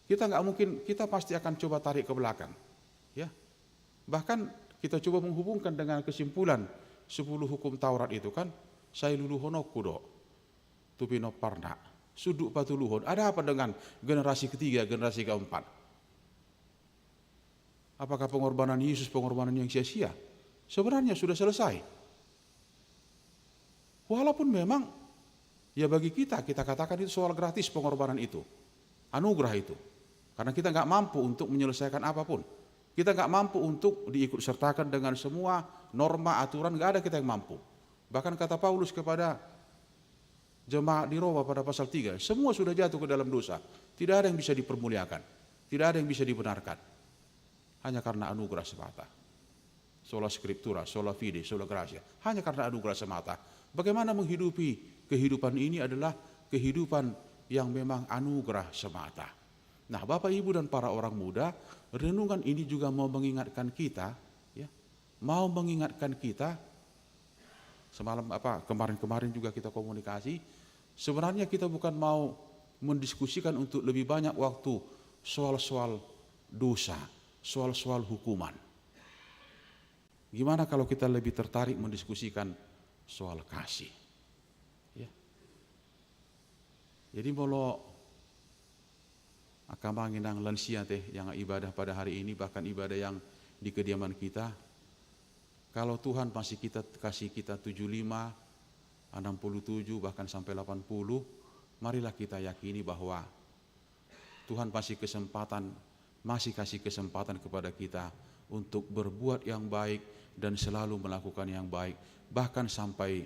kita nggak mungkin, kita pasti akan coba tarik ke belakang. Ya, bahkan kita coba menghubungkan dengan kesimpulan 10 hukum Taurat itu kan, saya lulu hono kudo. tupino parna, suduk patuluhon. Ada apa dengan generasi ketiga, generasi keempat? Apakah pengorbanan Yesus pengorbanan yang sia-sia? Sebenarnya sudah selesai. Walaupun memang ya bagi kita katakan itu soal gratis pengorbanan itu, anugerah itu. Karena kita nggak mampu untuk menyelesaikan apapun. Kita nggak mampu untuk diikut sertakan dengan semua norma, aturan, nggak ada kita yang mampu. Bahkan kata Paulus kepada jemaat di Roma pada pasal 3, semua sudah jatuh ke dalam dosa. Tidak ada yang bisa dipermuliakan, tidak ada yang bisa dibenarkan. Hanya karena anugerah semata. Sola scriptura, sola fide, sola gratia. Hanya karena anugerah semata. Bagaimana menghidupi kehidupan ini adalah kehidupan yang memang anugerah semata. Nah, Bapak Ibu dan para orang muda, renungan ini juga mau mengingatkan kita, ya, mau mengingatkan kita. Semalam kemarin juga kita komunikasi. Sebenarnya kita bukan mau mendiskusikan untuk lebih banyak waktu soal-soal dosa, soal-soal hukuman. Gimana kalau kita lebih tertarik mendiskusikan soal kasih? Ya. Jadi molo akan manginang lansia teh yang ibadah pada hari ini, bahkan ibadah yang di kediaman kita. Kalau Tuhan masih kasih kita 75, 67 bahkan sampai 80, marilah kita yakini bahwa Tuhan masih kasih kesempatan kepada kita untuk berbuat yang baik dan selalu melakukan yang baik, bahkan sampai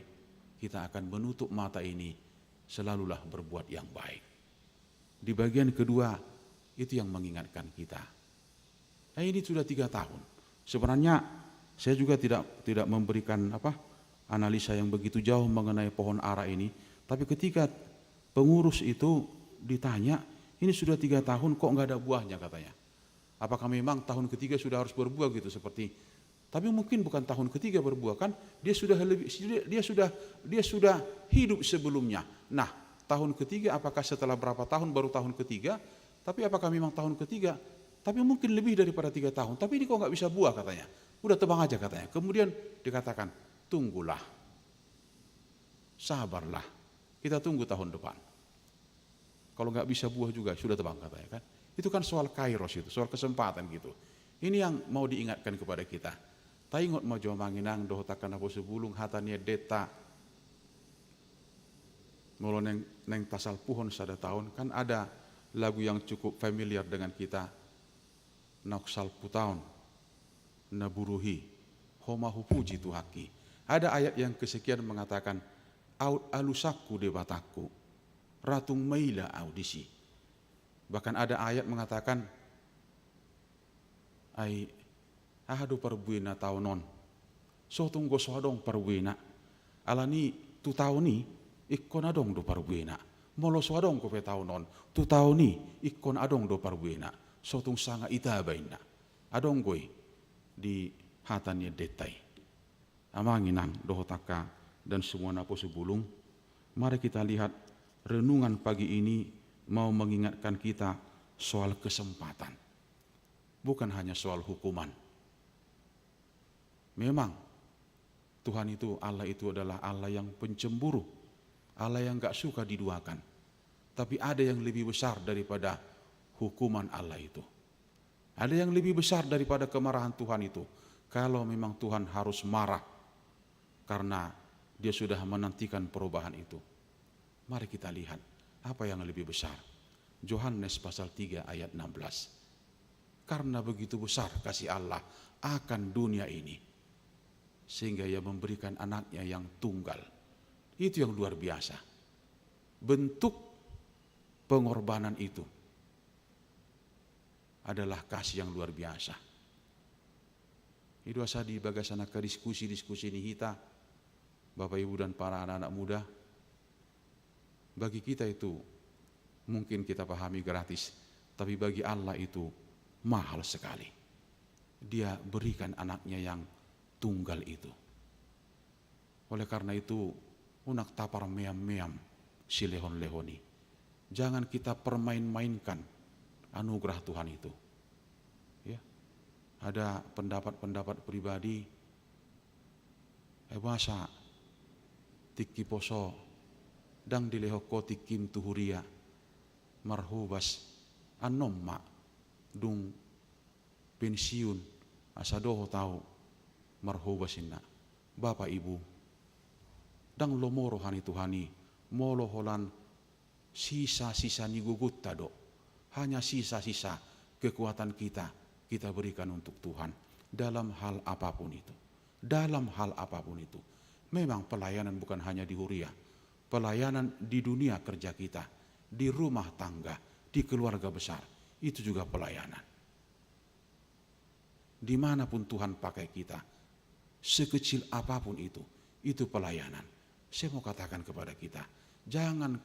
kita akan menutup mata ini, selalulah berbuat yang baik. Di bagian kedua itu yang mengingatkan kita. Nah, ini sudah 3 tahun. Sebenarnya saya juga tidak memberikan analisa yang begitu jauh mengenai pohon ara ini. Tapi ketika pengurus itu ditanya, ini sudah 3 tahun kok nggak ada buahnya katanya. Apakah memang tahun ketiga sudah harus berbuah gitu seperti? Tapi mungkin bukan tahun ketiga berbuah kan? Dia sudah hidup sebelumnya. Nah, tahun ketiga apakah setelah berapa tahun baru tahun ketiga? Tapi apakah memang tahun ketiga? Tapi mungkin lebih daripada 3 tahun. Tapi ini kok nggak bisa buah katanya. Udah tebang aja katanya. Kemudian dikatakan, tunggulah, sabarlah. Kita tunggu tahun depan. Kalau nggak bisa buah juga sudah tebang katanya kan. Itu kan soal kairos itu, soal kesempatan gitu. Ini yang mau diingatkan kepada kita. Taingot mau jauh manginang dohotakan apo sebulung hatanya deta. Molo neng tasal puhon sada tahun kan ada lagu yang cukup familiar dengan kita. Noksal putaun naburuhi homa hupuji tuhaki. Ada ayat yang kesekian mengatakan aut alusaku debataku ratung maila audisi. Bahkan ada ayat mengatakan ai ahadu perbuina taunon so tunggu sodong perbuina alani tu tauni ikkon adong do perbuina molo sodong ko pe taunon tu tauni ikkon adong do perbuina so tung sanga ita baina adong goi di hatannya detai amanginang dohotaka dan semua napo sebulung. Mari kita lihat renungan pagi ini mau mengingatkan kita soal kesempatan, bukan hanya soal hukuman. Memang Tuhan itu, Allah itu adalah Allah yang pencemburu, Allah yang gak suka diduakan. Tapi ada yang lebih besar daripada hukuman Allah itu. Ada yang lebih besar daripada kemarahan Tuhan itu. Kalau memang Tuhan harus marah karena dia sudah menantikan perubahan itu. Mari kita lihat apa yang lebih besar. Yohanes pasal 3 ayat 16. Karena begitu besar kasih Allah akan dunia ini, sehingga ia memberikan anaknya yang tunggal. Itu yang luar biasa. Bentuk pengorbanan itu adalah kasih yang luar biasa. Itu asa di bagasana ke diskusi ini kita, Bapak Ibu dan para anak-anak muda. Bagi kita itu mungkin kita pahami gratis, tapi bagi Allah itu mahal sekali. Dia berikan anaknya yang tunggal itu. Oleh karena itu, unak tapar meam-meam si lehon-lehoni. Jangan kita permain-mainkan anugerah Tuhan itu. Ya. Ada pendapat-pendapat pribadi, masa tiki poso dang dilehokoti kim tuhuria marhubas anomma dung pensiun asadoho tahu marhubasinna. Bapak Ibu, dang lomoro hani Tuhani molo holan sisa-sisa ni gugut tado, hanya sisa-sisa kekuatan kita berikan untuk Tuhan dalam hal apapun itu. Dalam hal apapun itu. Memang pelayanan bukan hanya di Huria, pelayanan di dunia kerja kita, di rumah tangga, di keluarga besar, itu juga pelayanan. Dimanapun Tuhan pakai kita, sekecil apapun itu pelayanan. Saya mau katakan kepada kita, jangan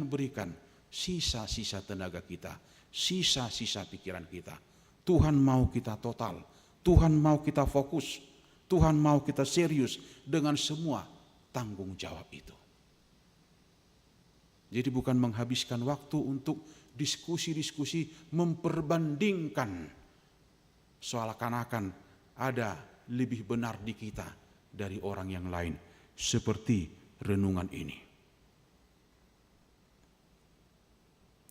berikan sisa-sisa tenaga kita, sisa-sisa pikiran kita. Tuhan mau kita total, Tuhan mau kita fokus, Tuhan mau kita serius dengan semua tanggung jawab itu. Jadi bukan menghabiskan waktu untuk diskusi-diskusi memperbandingkan seakan-akan ada lebih benar di kita dari orang yang lain, seperti renungan ini.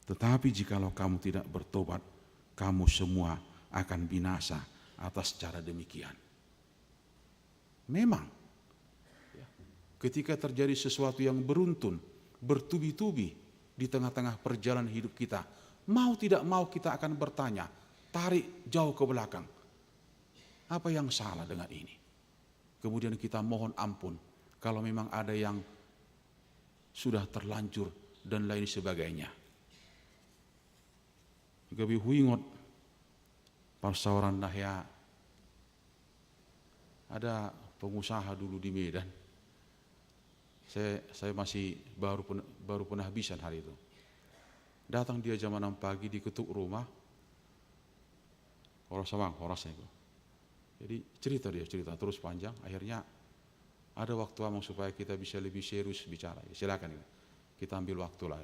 Tetapi jikalau kamu tidak bertobat, kamu semua akan binasa atas cara demikian. Memang, ketika terjadi sesuatu yang beruntun, bertubi-tubi di tengah-tengah perjalanan hidup kita, mau tidak mau kita akan bertanya, tarik jauh ke belakang, apa yang salah dengan ini? Kemudian kita mohon ampun kalau memang ada yang sudah terlanjur dan lain sebagainya. Gabi huingot pasawaran nahya, ada pengusaha dulu di Medan. Saya masih baru penahbisan hari itu. Datang dia jam 6 pagi, diketuk rumah. Horas itu. Jadi cerita terus panjang. Akhirnya ada waktu amang supaya kita bisa lebih serius bicara. Ya, silakan kita ambil waktu lah.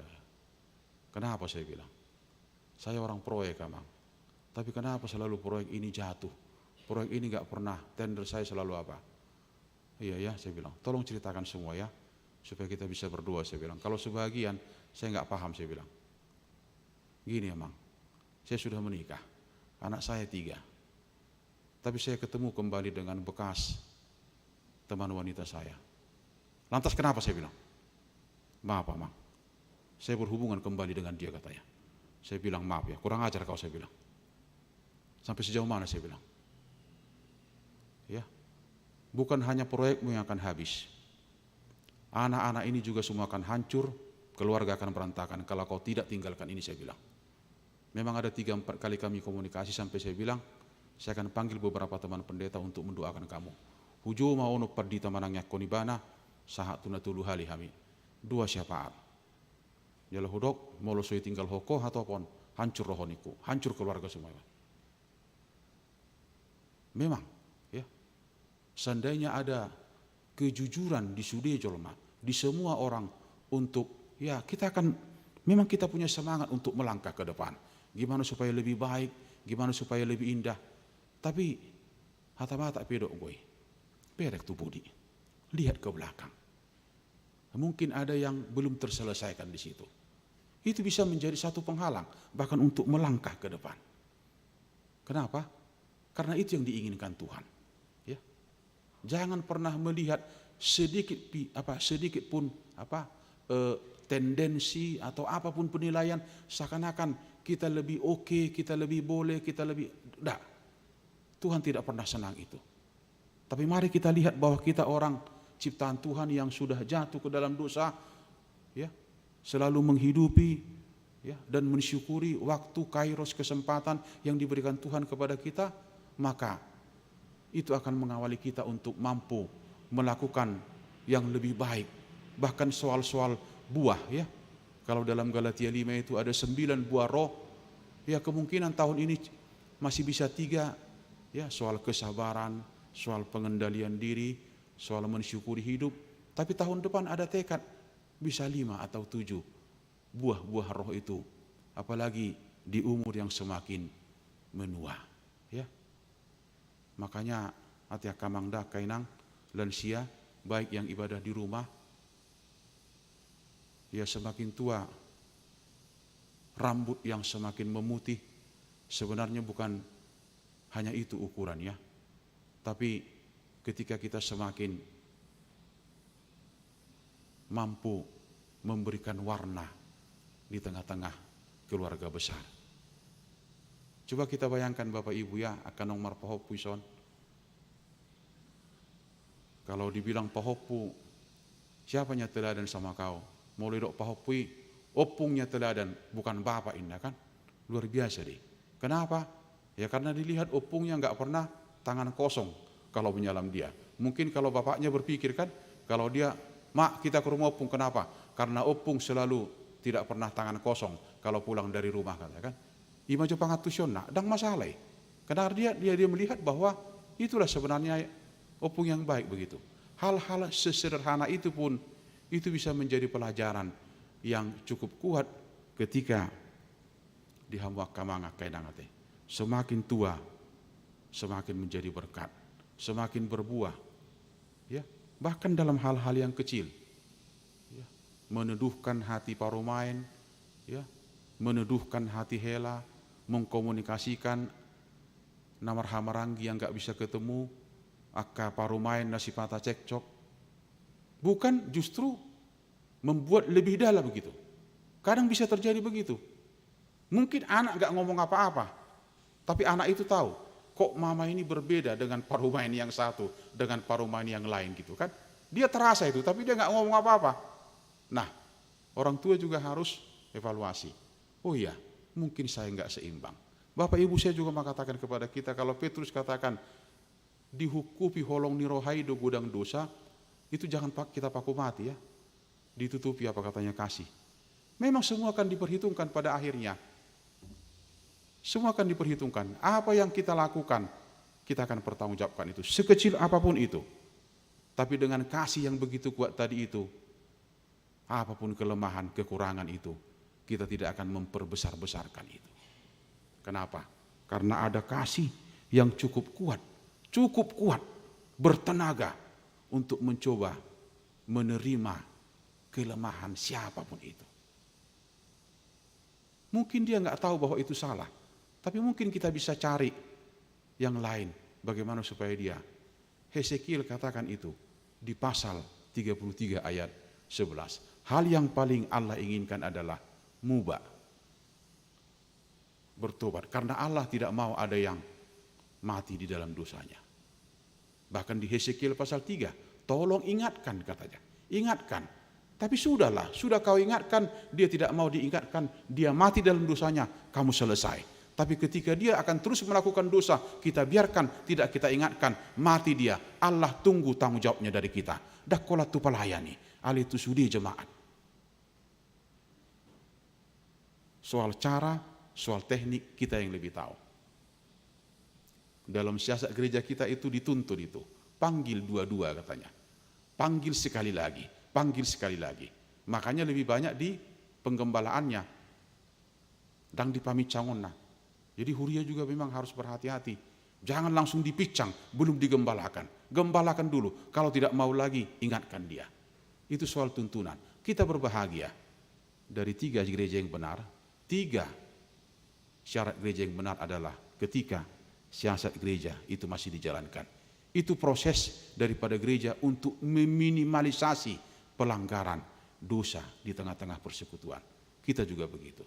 Kenapa saya bilang? Saya orang proyek amang. Tapi kenapa selalu proyek ini jatuh? Proyek ini nggak pernah, tender saya selalu apa? Iya ya, saya bilang. Tolong ceritakan semua ya, supaya kita bisa berdua, saya bilang. Kalau sebagian saya nggak paham, saya bilang. Gini amang, saya sudah menikah, anak saya 3. Tapi saya ketemu kembali dengan bekas teman wanita saya. Lantas kenapa, saya bilang? Maaf amang, saya berhubungan kembali dengan dia, katanya. Saya bilang maaf ya, kurang ajar kau, saya bilang. Sampai sejauh mana, saya bilang. Ya, bukan hanya proyekmu yang akan habis. Anak-anak ini juga semua akan hancur, keluarga akan berantakan kalau kau tidak tinggalkan ini, saya bilang. Memang ada 3-4 kali kami komunikasi sampai saya bilang, saya akan panggil beberapa teman pendeta untuk mendoakan kamu. Hujo mau perdita manangnya konibana, sahat tunatulu hali hami. 2 syafaat. Jala hudok, molo soi tinggal hoko ataupun hancur rohoniku, hancur keluarga semua. Memang, ya. Seandainya ada kejujuran di Sude Jolma, di semua orang untuk, ya kita akan, memang kita punya semangat untuk melangkah ke depan. Gimana supaya lebih baik, gimana supaya lebih indah. Tapi, hata-mata pedok gue, perek tu budi, lihat ke belakang. Mungkin ada yang belum terselesaikan di situ. Itu bisa menjadi satu penghalang, bahkan untuk melangkah ke depan. Kenapa? Karena itu yang diinginkan Tuhan. Ya. Jangan pernah melihat sedikit pun tendensi atau apapun penilaian seakan-akan kita lebih oke, kita lebih boleh, kita lebih enggak. Tuhan tidak pernah senang itu. Tapi mari kita lihat bahwa kita orang ciptaan Tuhan yang sudah jatuh ke dalam dosa, ya, selalu menghidupi, ya, dan mensyukuri waktu kairos kesempatan yang diberikan Tuhan kepada kita, maka itu akan mengawali kita untuk mampu melakukan yang lebih baik. Bahkan soal-soal buah, ya. Kalau dalam Galatia 5 itu ada 9 buah roh, ya kemungkinan tahun ini masih bisa 3, ya, soal kesabaran, soal pengendalian diri, soal mensyukuri hidup. Tapi tahun depan ada tekad bisa 5 atau 7 buah-buah roh itu, apalagi di umur yang semakin menua, ya. Makanya hati kamangda kainang lansia, baik yang ibadah di rumah Ya semakin tua, rambut yang semakin memutih, sebenarnya bukan hanya itu ukurannya. Tapi ketika kita semakin mampu memberikan warna di tengah-tengah keluarga besar. Coba kita bayangkan Bapak Ibu ya, akan nomor pahopu son. Kalau dibilang pahopu, siapanya teladan sama kau? Mulai dok pahopui, opungnya teladan, bukan bapak ini kan? Luar biasa deh. Kenapa? Ya karena dilihat opungnya nggak pernah tangan kosong kalau menyalam dia. Mungkin kalau bapaknya berpikir kan, kalau dia, mak kita ke rumah opung, kenapa? Karena opung selalu tidak pernah tangan kosong kalau pulang dari rumah kan? Ima jo pangatusion nak, dang masalah. Karena dia melihat bahwa itulah sebenarnya opung yang baik begitu. Hal-hal sesederhana itu pun itu bisa menjadi pelajaran yang cukup kuat ketika dihambak kamanga kaidangate. Semakin tua, semakin menjadi berkat, semakin berbuah. Ya, bahkan dalam hal-hal yang kecil. Ya, meneduhkan hati parumain, ya, meneduhkan hati hela, mengkomunikasikan namar hamaranggi yang nggak bisa ketemu, akka parumain nasipata cekcok. Bukan justru membuat lebih dalam begitu. Kadang bisa terjadi begitu. Mungkin anak gak ngomong apa-apa, tapi anak itu tahu, kok mama ini berbeda dengan parumain yang satu, dengan parumain yang lain gitu kan. Dia terasa itu, tapi dia gak ngomong apa-apa. Nah, orang tua juga harus evaluasi. Oh iya, mungkin saya gak seimbang. Bapak Ibu saya juga mengatakan kepada kita, kalau Petrus katakan, dihukupi holong nirohai do gudang dosa, itu jangan kita paku mati ya. Ditutupi apa katanya kasih. Memang semua akan diperhitungkan pada akhirnya. Semua akan diperhitungkan. Apa yang kita lakukan, kita akan pertanggungjawabkan itu. Sekecil apapun itu. Tapi dengan kasih yang begitu kuat tadi itu, apapun kelemahan, kekurangan itu, kita tidak akan memperbesar-besarkan itu. Kenapa? Karena ada kasih yang cukup kuat, bertenaga, untuk mencoba menerima kelemahan siapapun itu. Mungkin dia nggak tahu bahwa itu salah, tapi mungkin kita bisa cari yang lain bagaimana supaya dia. Hesekiel katakan itu di pasal 33 ayat 11. Hal yang paling Allah inginkan adalah mubah, bertobat, karena Allah tidak mau ada yang mati di dalam dosanya. Bahkan di Hesekiel pasal 3, tolong ingatkan katanya. Ingatkan. Tapi sudahlah, sudah kau ingatkan, dia tidak mau diingatkan, dia mati dalam dosanya, kamu selesai. Tapi ketika dia akan terus melakukan dosa, kita biarkan, tidak kita ingatkan, mati dia. Allah tunggu tanggung jawabnya dari kita. Dakola tu palayani, ali tu sudi jemaat. Soal cara, soal teknik, kita yang lebih tahu. Dalam siasat gereja kita itu dituntut itu. Panggil dua-dua katanya. Panggil sekali lagi. Panggil sekali lagi. Makanya lebih banyak di penggembalaannya. Dan di pamicangonna. Jadi huria juga memang harus berhati-hati. Jangan langsung dipicang, belum digembalakan. Gembalakan dulu. Kalau tidak mau lagi, ingatkan dia. Itu soal tuntunan. Kita berbahagia. Dari 3 gereja yang benar, 3 syarat gereja yang benar adalah ketika siasat gereja itu masih dijalankan. Itu proses daripada gereja untuk meminimalisasi pelanggaran dosa di tengah-tengah persekutuan. Kita juga begitu.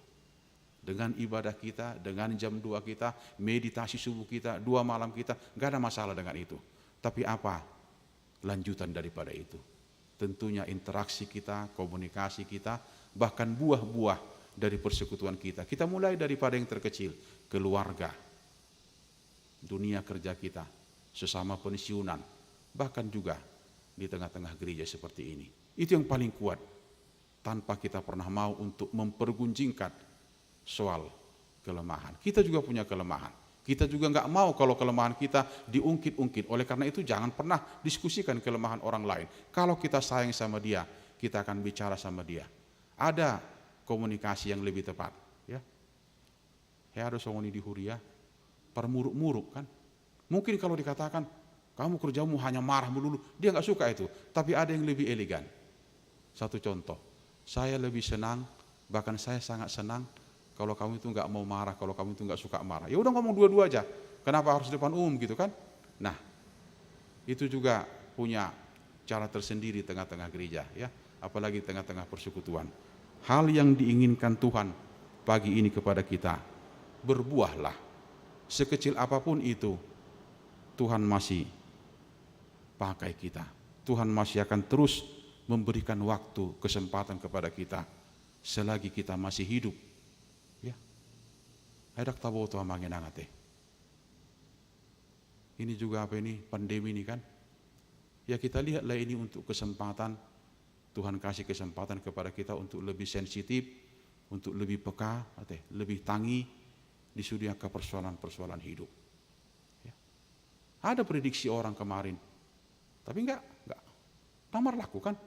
Dengan ibadah kita, dengan jam 2 kita, meditasi subuh kita, 2 malam kita, gak ada masalah dengan itu. Tapi apa lanjutan daripada itu? Tentunya interaksi kita, komunikasi kita, bahkan buah-buah dari persekutuan kita. Kita mulai daripada yang terkecil, keluarga, dunia kerja kita, sesama pensiunan, bahkan juga di tengah-tengah gereja seperti ini. Itu yang paling kuat, tanpa kita pernah mau untuk mempergunjingkan soal kelemahan. Kita juga punya kelemahan. Kita juga nggak mau kalau kelemahan kita diungkit-ungkit. Oleh karena itu jangan pernah diskusikan kelemahan orang lain. Kalau kita sayang sama dia, kita akan bicara sama dia. Ada komunikasi yang lebih tepat. Ya, harus ngomong di huria. Permuruk-muruk kan. Mungkin kalau dikatakan kamu kerjamu hanya marah melulu, dia nggak suka itu. Tapi ada yang lebih elegan. Satu contoh, Saya lebih senang, bahkan saya sangat senang kalau kamu itu nggak mau marah, kalau kamu itu nggak suka marah. Ya udah ngomong dua-dua aja. Kenapa harus depan umum gitu kan? Nah, itu juga punya cara tersendiri tengah-tengah gereja ya, apalagi tengah-tengah persekutuan. Hal yang diinginkan Tuhan pagi ini kepada kita, berbuahlah. Sekecil apapun itu, Tuhan masih pakai kita. Tuhan masih akan terus memberikan waktu, kesempatan kepada kita selagi kita masih hidup. Ya. Hadak tabo to mangenangate. Ini juga apa ini? Pandemi ini kan? Ya kita lihatlah ini untuk kesempatan, Tuhan kasih kesempatan kepada kita untuk lebih sensitif, untuk lebih peka, lebih tangi di sudut ke persoalan-persoalan hidup. Ya. Ada prediksi orang kemarin, tapi enggak tamar lakukan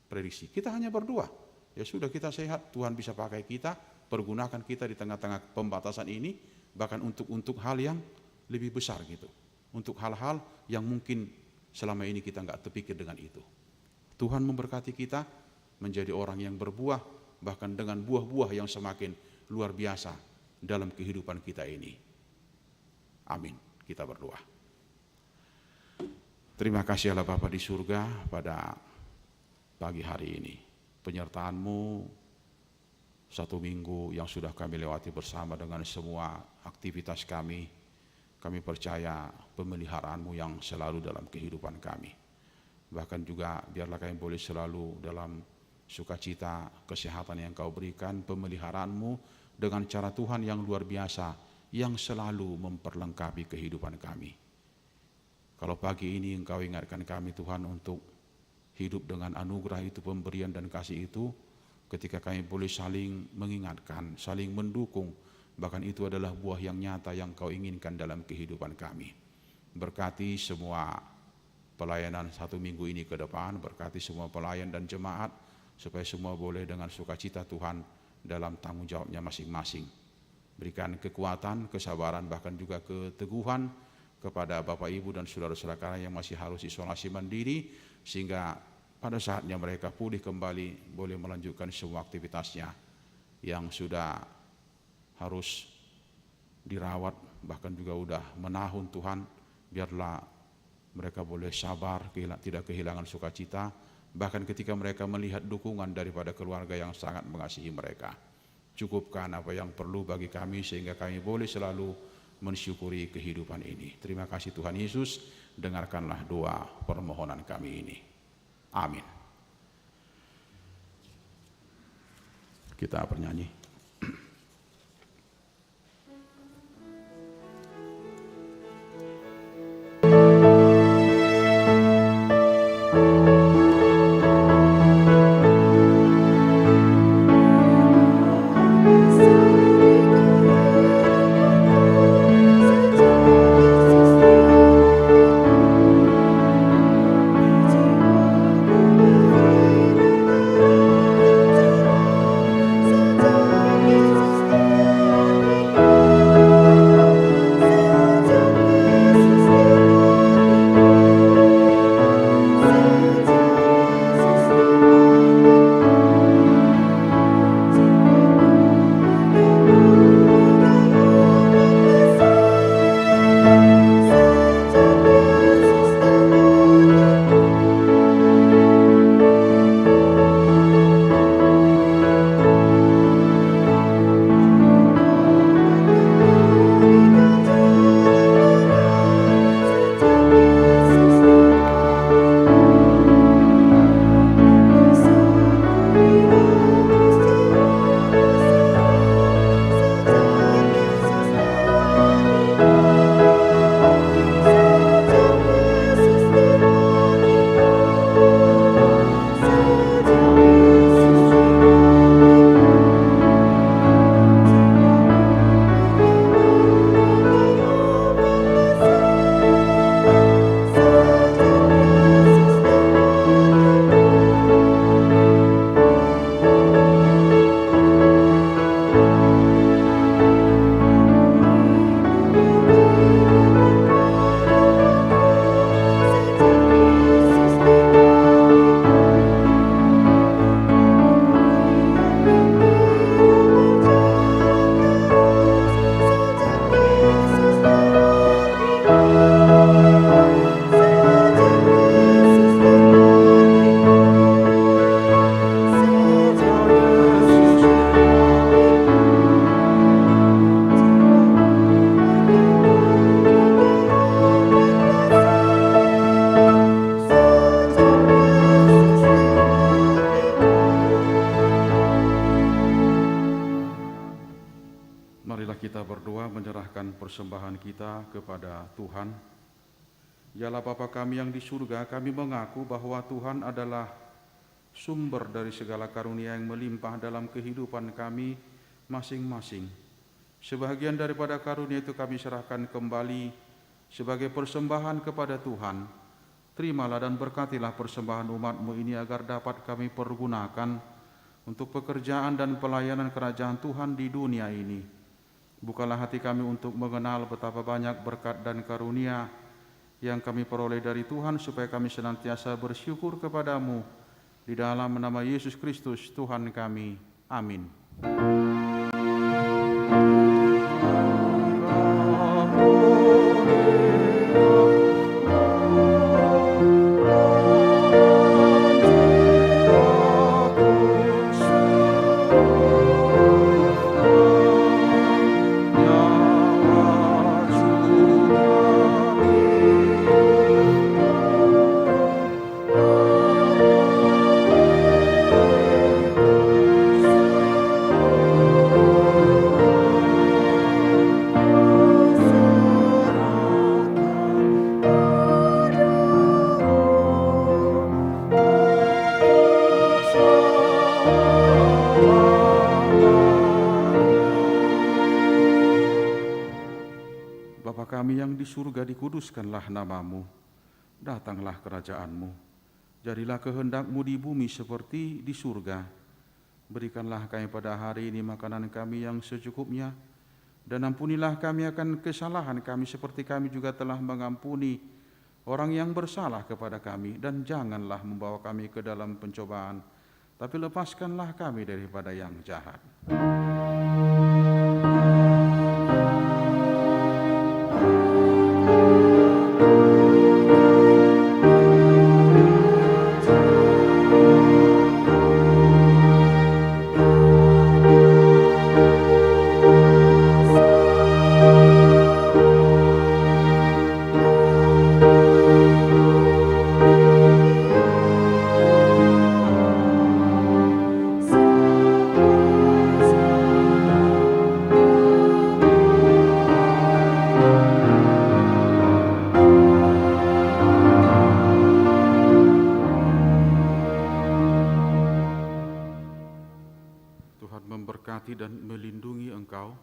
prediksi. Kita hanya berdoa. Ya sudah kita sehat, Tuhan bisa pakai kita, pergunakan kita di tengah-tengah pembatasan ini, bahkan untuk hal yang lebih besar gitu. Untuk hal-hal yang mungkin selama ini kita enggak terpikir dengan itu. Tuhan memberkati kita menjadi orang yang berbuah, bahkan dengan buah-buah yang semakin luar biasa dalam kehidupan kita ini. Amin. Kita berdoa. Terima kasih Allah Bapa di surga pada pagi hari ini. Penyertaan-Mu 1 minggu yang sudah kami lewati bersama dengan semua aktivitas kami. Kami percaya pemeliharaan-Mu yang selalu dalam kehidupan kami. Bahkan juga biarlah kami boleh selalu dalam sukacita, kesehatan yang Kau berikan, pemeliharaan-Mu dengan cara Tuhan yang luar biasa, yang selalu memperlengkapi kehidupan kami. Kalau pagi ini Engkau ingatkan kami Tuhan untuk hidup dengan anugerah itu, pemberian dan kasih itu, ketika kami boleh saling mengingatkan, saling mendukung, bahkan itu adalah buah yang nyata yang Kau inginkan dalam kehidupan kami. Berkati semua pelayanan 1 minggu ini ke depan, berkati semua pelayan dan jemaat, supaya semua boleh dengan sukacita Tuhan dalam tanggung jawabnya masing-masing. Berikan kekuatan, kesabaran, bahkan juga keteguhan kepada Bapak Ibu dan saudara-saudara yang masih harus isolasi mandiri, sehingga pada saatnya mereka pulih kembali boleh melanjutkan semua aktivitasnya yang sudah harus dirawat, bahkan juga udah menahun Tuhan. Biarlah mereka boleh sabar, tidak kehilangan sukacita, bahkan ketika mereka melihat dukungan daripada keluarga yang sangat mengasihi mereka. Cukupkan apa yang perlu bagi kami sehingga kami boleh selalu mensyukuri kehidupan ini. Terima kasih Tuhan Yesus, dengarkanlah doa permohonan kami ini. Amin. Kita bernyanyi. Sejak kita kepada Tuhan. Yalah Bapa kami yang di surga, kami mengaku bahwa Tuhan adalah sumber dari segala karunia yang melimpah dalam kehidupan kami masing-masing. Sebahagian daripada karunia itu kami serahkan kembali sebagai persembahan kepada Tuhan. Terimalah dan berkatilah persembahan umat-Mu ini agar dapat kami pergunakan untuk pekerjaan dan pelayanan kerajaan Tuhan di dunia ini. Bukalah hati kami untuk mengenal betapa banyak berkat dan karunia yang kami peroleh dari Tuhan, supaya kami senantiasa bersyukur kepada-Mu di dalam nama Yesus Kristus Tuhan kami. Amin. Bapa kami yang di surga, dikuduskanlah nama-Mu, datanglah kerajaan-Mu, jadilah kehendak-Mu di bumi seperti di surga. Berikanlah kami pada hari ini makanan kami yang secukupnya, dan ampunilah kami akan kesalahan kami seperti kami juga telah mengampuni orang yang bersalah kepada kami, dan janganlah membawa kami ke dalam pencobaan, tapi lepaskanlah kami daripada yang jahat. Tuhan memberkati dan melindungi engkau.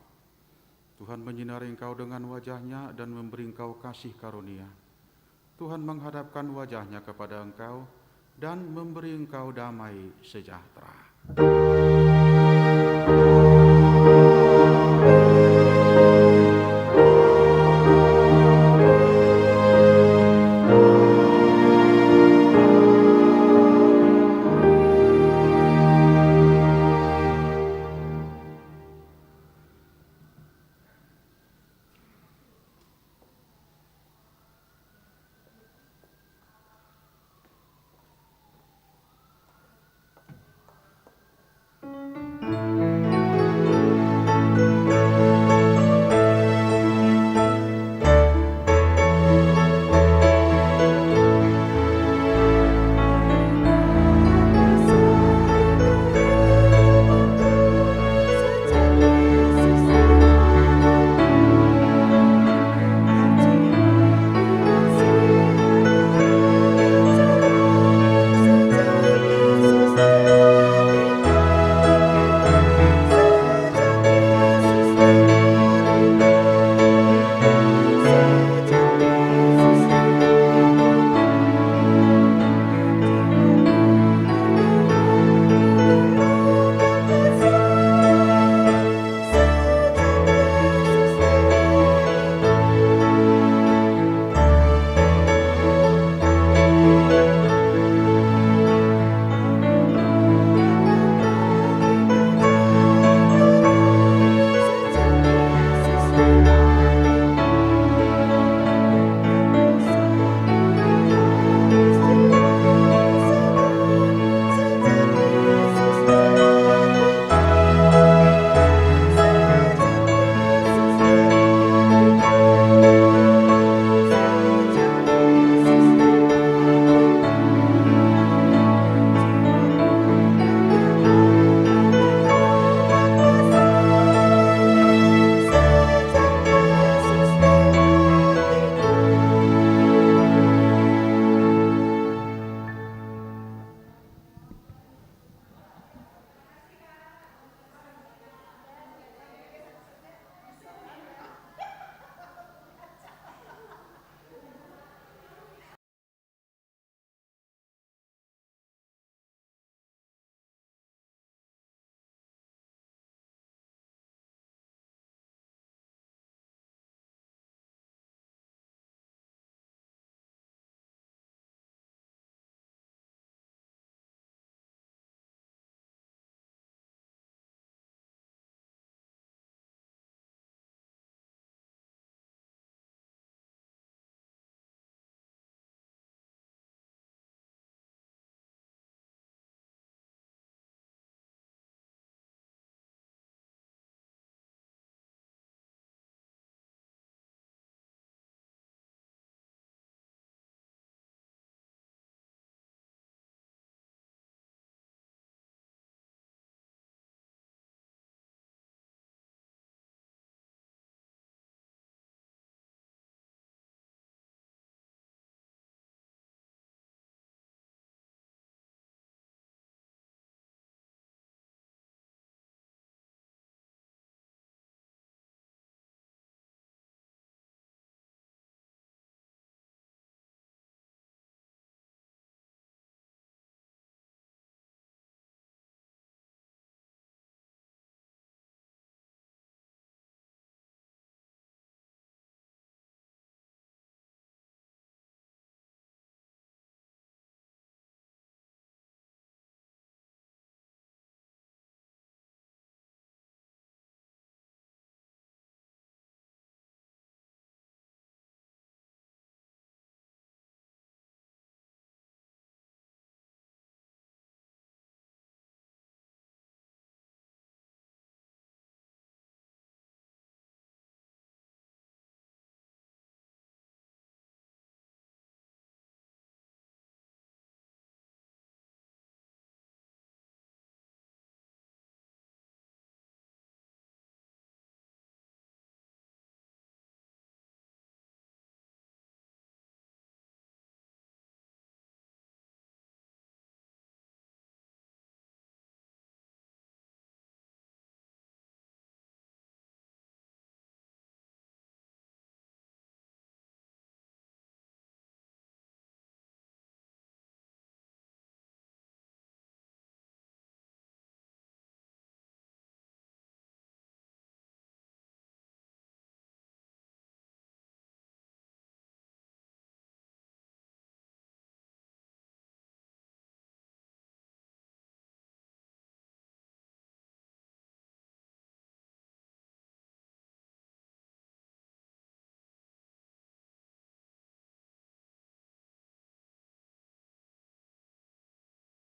Tuhan menyinari engkau dengan wajah-Nya dan memberi engkau kasih karunia. Tuhan menghadapkan wajah-Nya kepada engkau dan memberi engkau damai sejahtera.